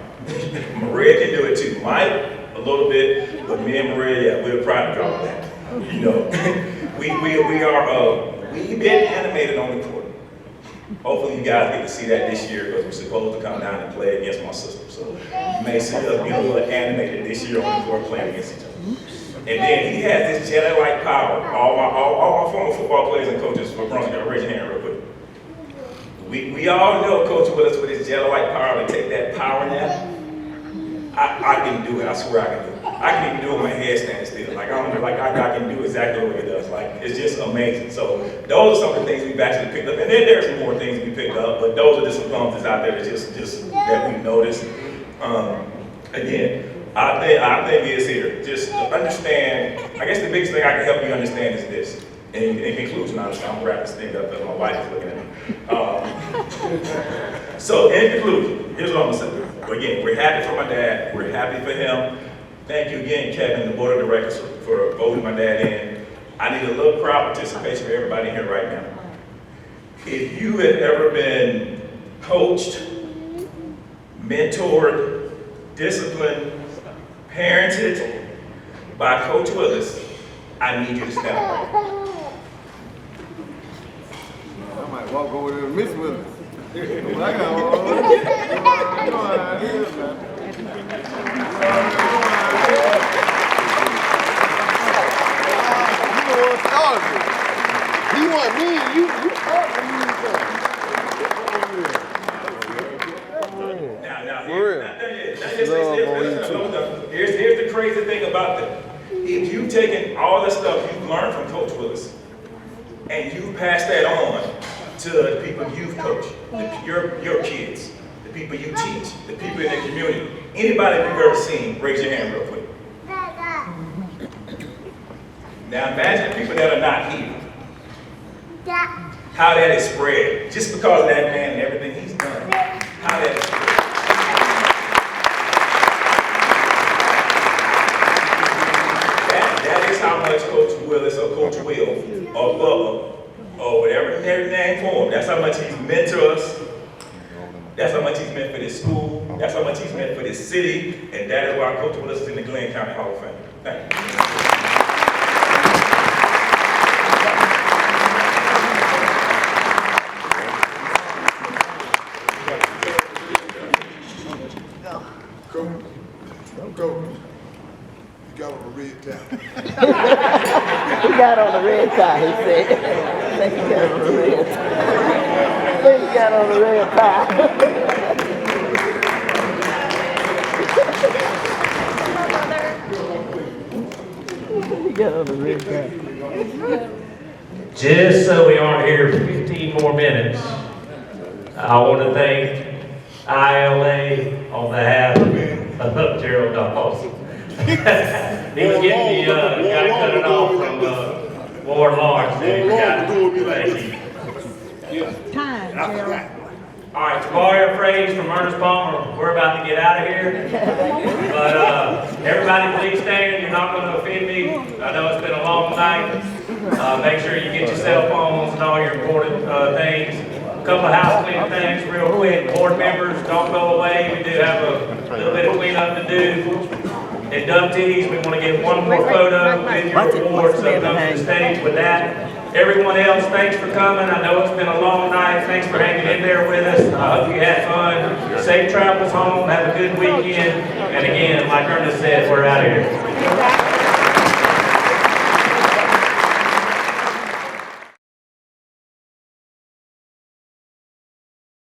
Maria can do it too. Mike, a little bit, but me and Maria, yeah, we're proud to drop that. You know, we've been animated on the court. Hopefully you guys get to see that this year, because we're supposed to come down and play against my sister. So you may see us be a little animated this year on the court playing against each other. And then he has this Jedi-like power. All my former football players and coaches for Brunswick, raise your hand real quick. We all know Coach Willis with his Jedi-like power to take that power nap. I can do it. I swear I can do it. I can even do it with my head standing still. Like I can do exactly what he does. Like, it's just amazing. So those are some of the things we've actually picked up. And then there's some more things we picked up, but those are just some comments out there that just that we've noticed. Again, I think it's here. Just to understand. I guess the biggest thing I can help you understand is this. In conclusion, I'm gonna wrap this thing up because my wife is looking at me. So in conclusion, here's what I'm gonna say. Again, we're happy for my dad. We're happy for him. Thank you again, Kevin, and the board of directors for voting my dad in. I need a little crowd participation for everybody here right now. If you have ever been coached, mentored, disciplined, parented by Coach Willis, I need you to stand up right now. I might walk over there to Miss Willis. I He want me, you Here's the crazy thing about that. If you've taken all the stuff you've learned from Coach Willis and you pass that on to the people you've coached, your kids, the people you teach, the people in the community, anybody you've ever seen, raise your hand real quick. Now imagine people that are not here. How that is spread, just because of that man and everything he's done. How that is spread. That is how much Coach Willis or Coach Will or Bubba or whatever name for him, that's how much he's meant to us. That's how much he's meant for this school. That's how much he's meant for this city. And that is why Coach Willis is in the Glenn County Hall of Fame. Thank you. He got on a red tie. He got on the red tie, he said. I think he got on the red tie. I think he got on the red tie. Just so we aren't here for 15 more minutes, I want to thank ILA on behalf of Gerald Dawson. He was getting the guy cut it off from Ward Lawrence. Thank you. Time, Gerald. All right, Javaria Fraze from Ernest Palmer. We're about to get out of here. But everybody please stand. You're not going to offend me. I know it's been a long night. Make sure you get your cell phones and all your important things. A couple of house cleaning things real quick. Board members, don't go away. We do have a little bit of cleanup to do. Inductees, we want to get one more photo with your awards, so come to the stage with that. Everyone else, thanks for coming. I know it's been a long night. Thanks for hanging in there with us. I hope you had fun. Safe travels home. Have a good weekend. And again, like Ernest said, we're out of here.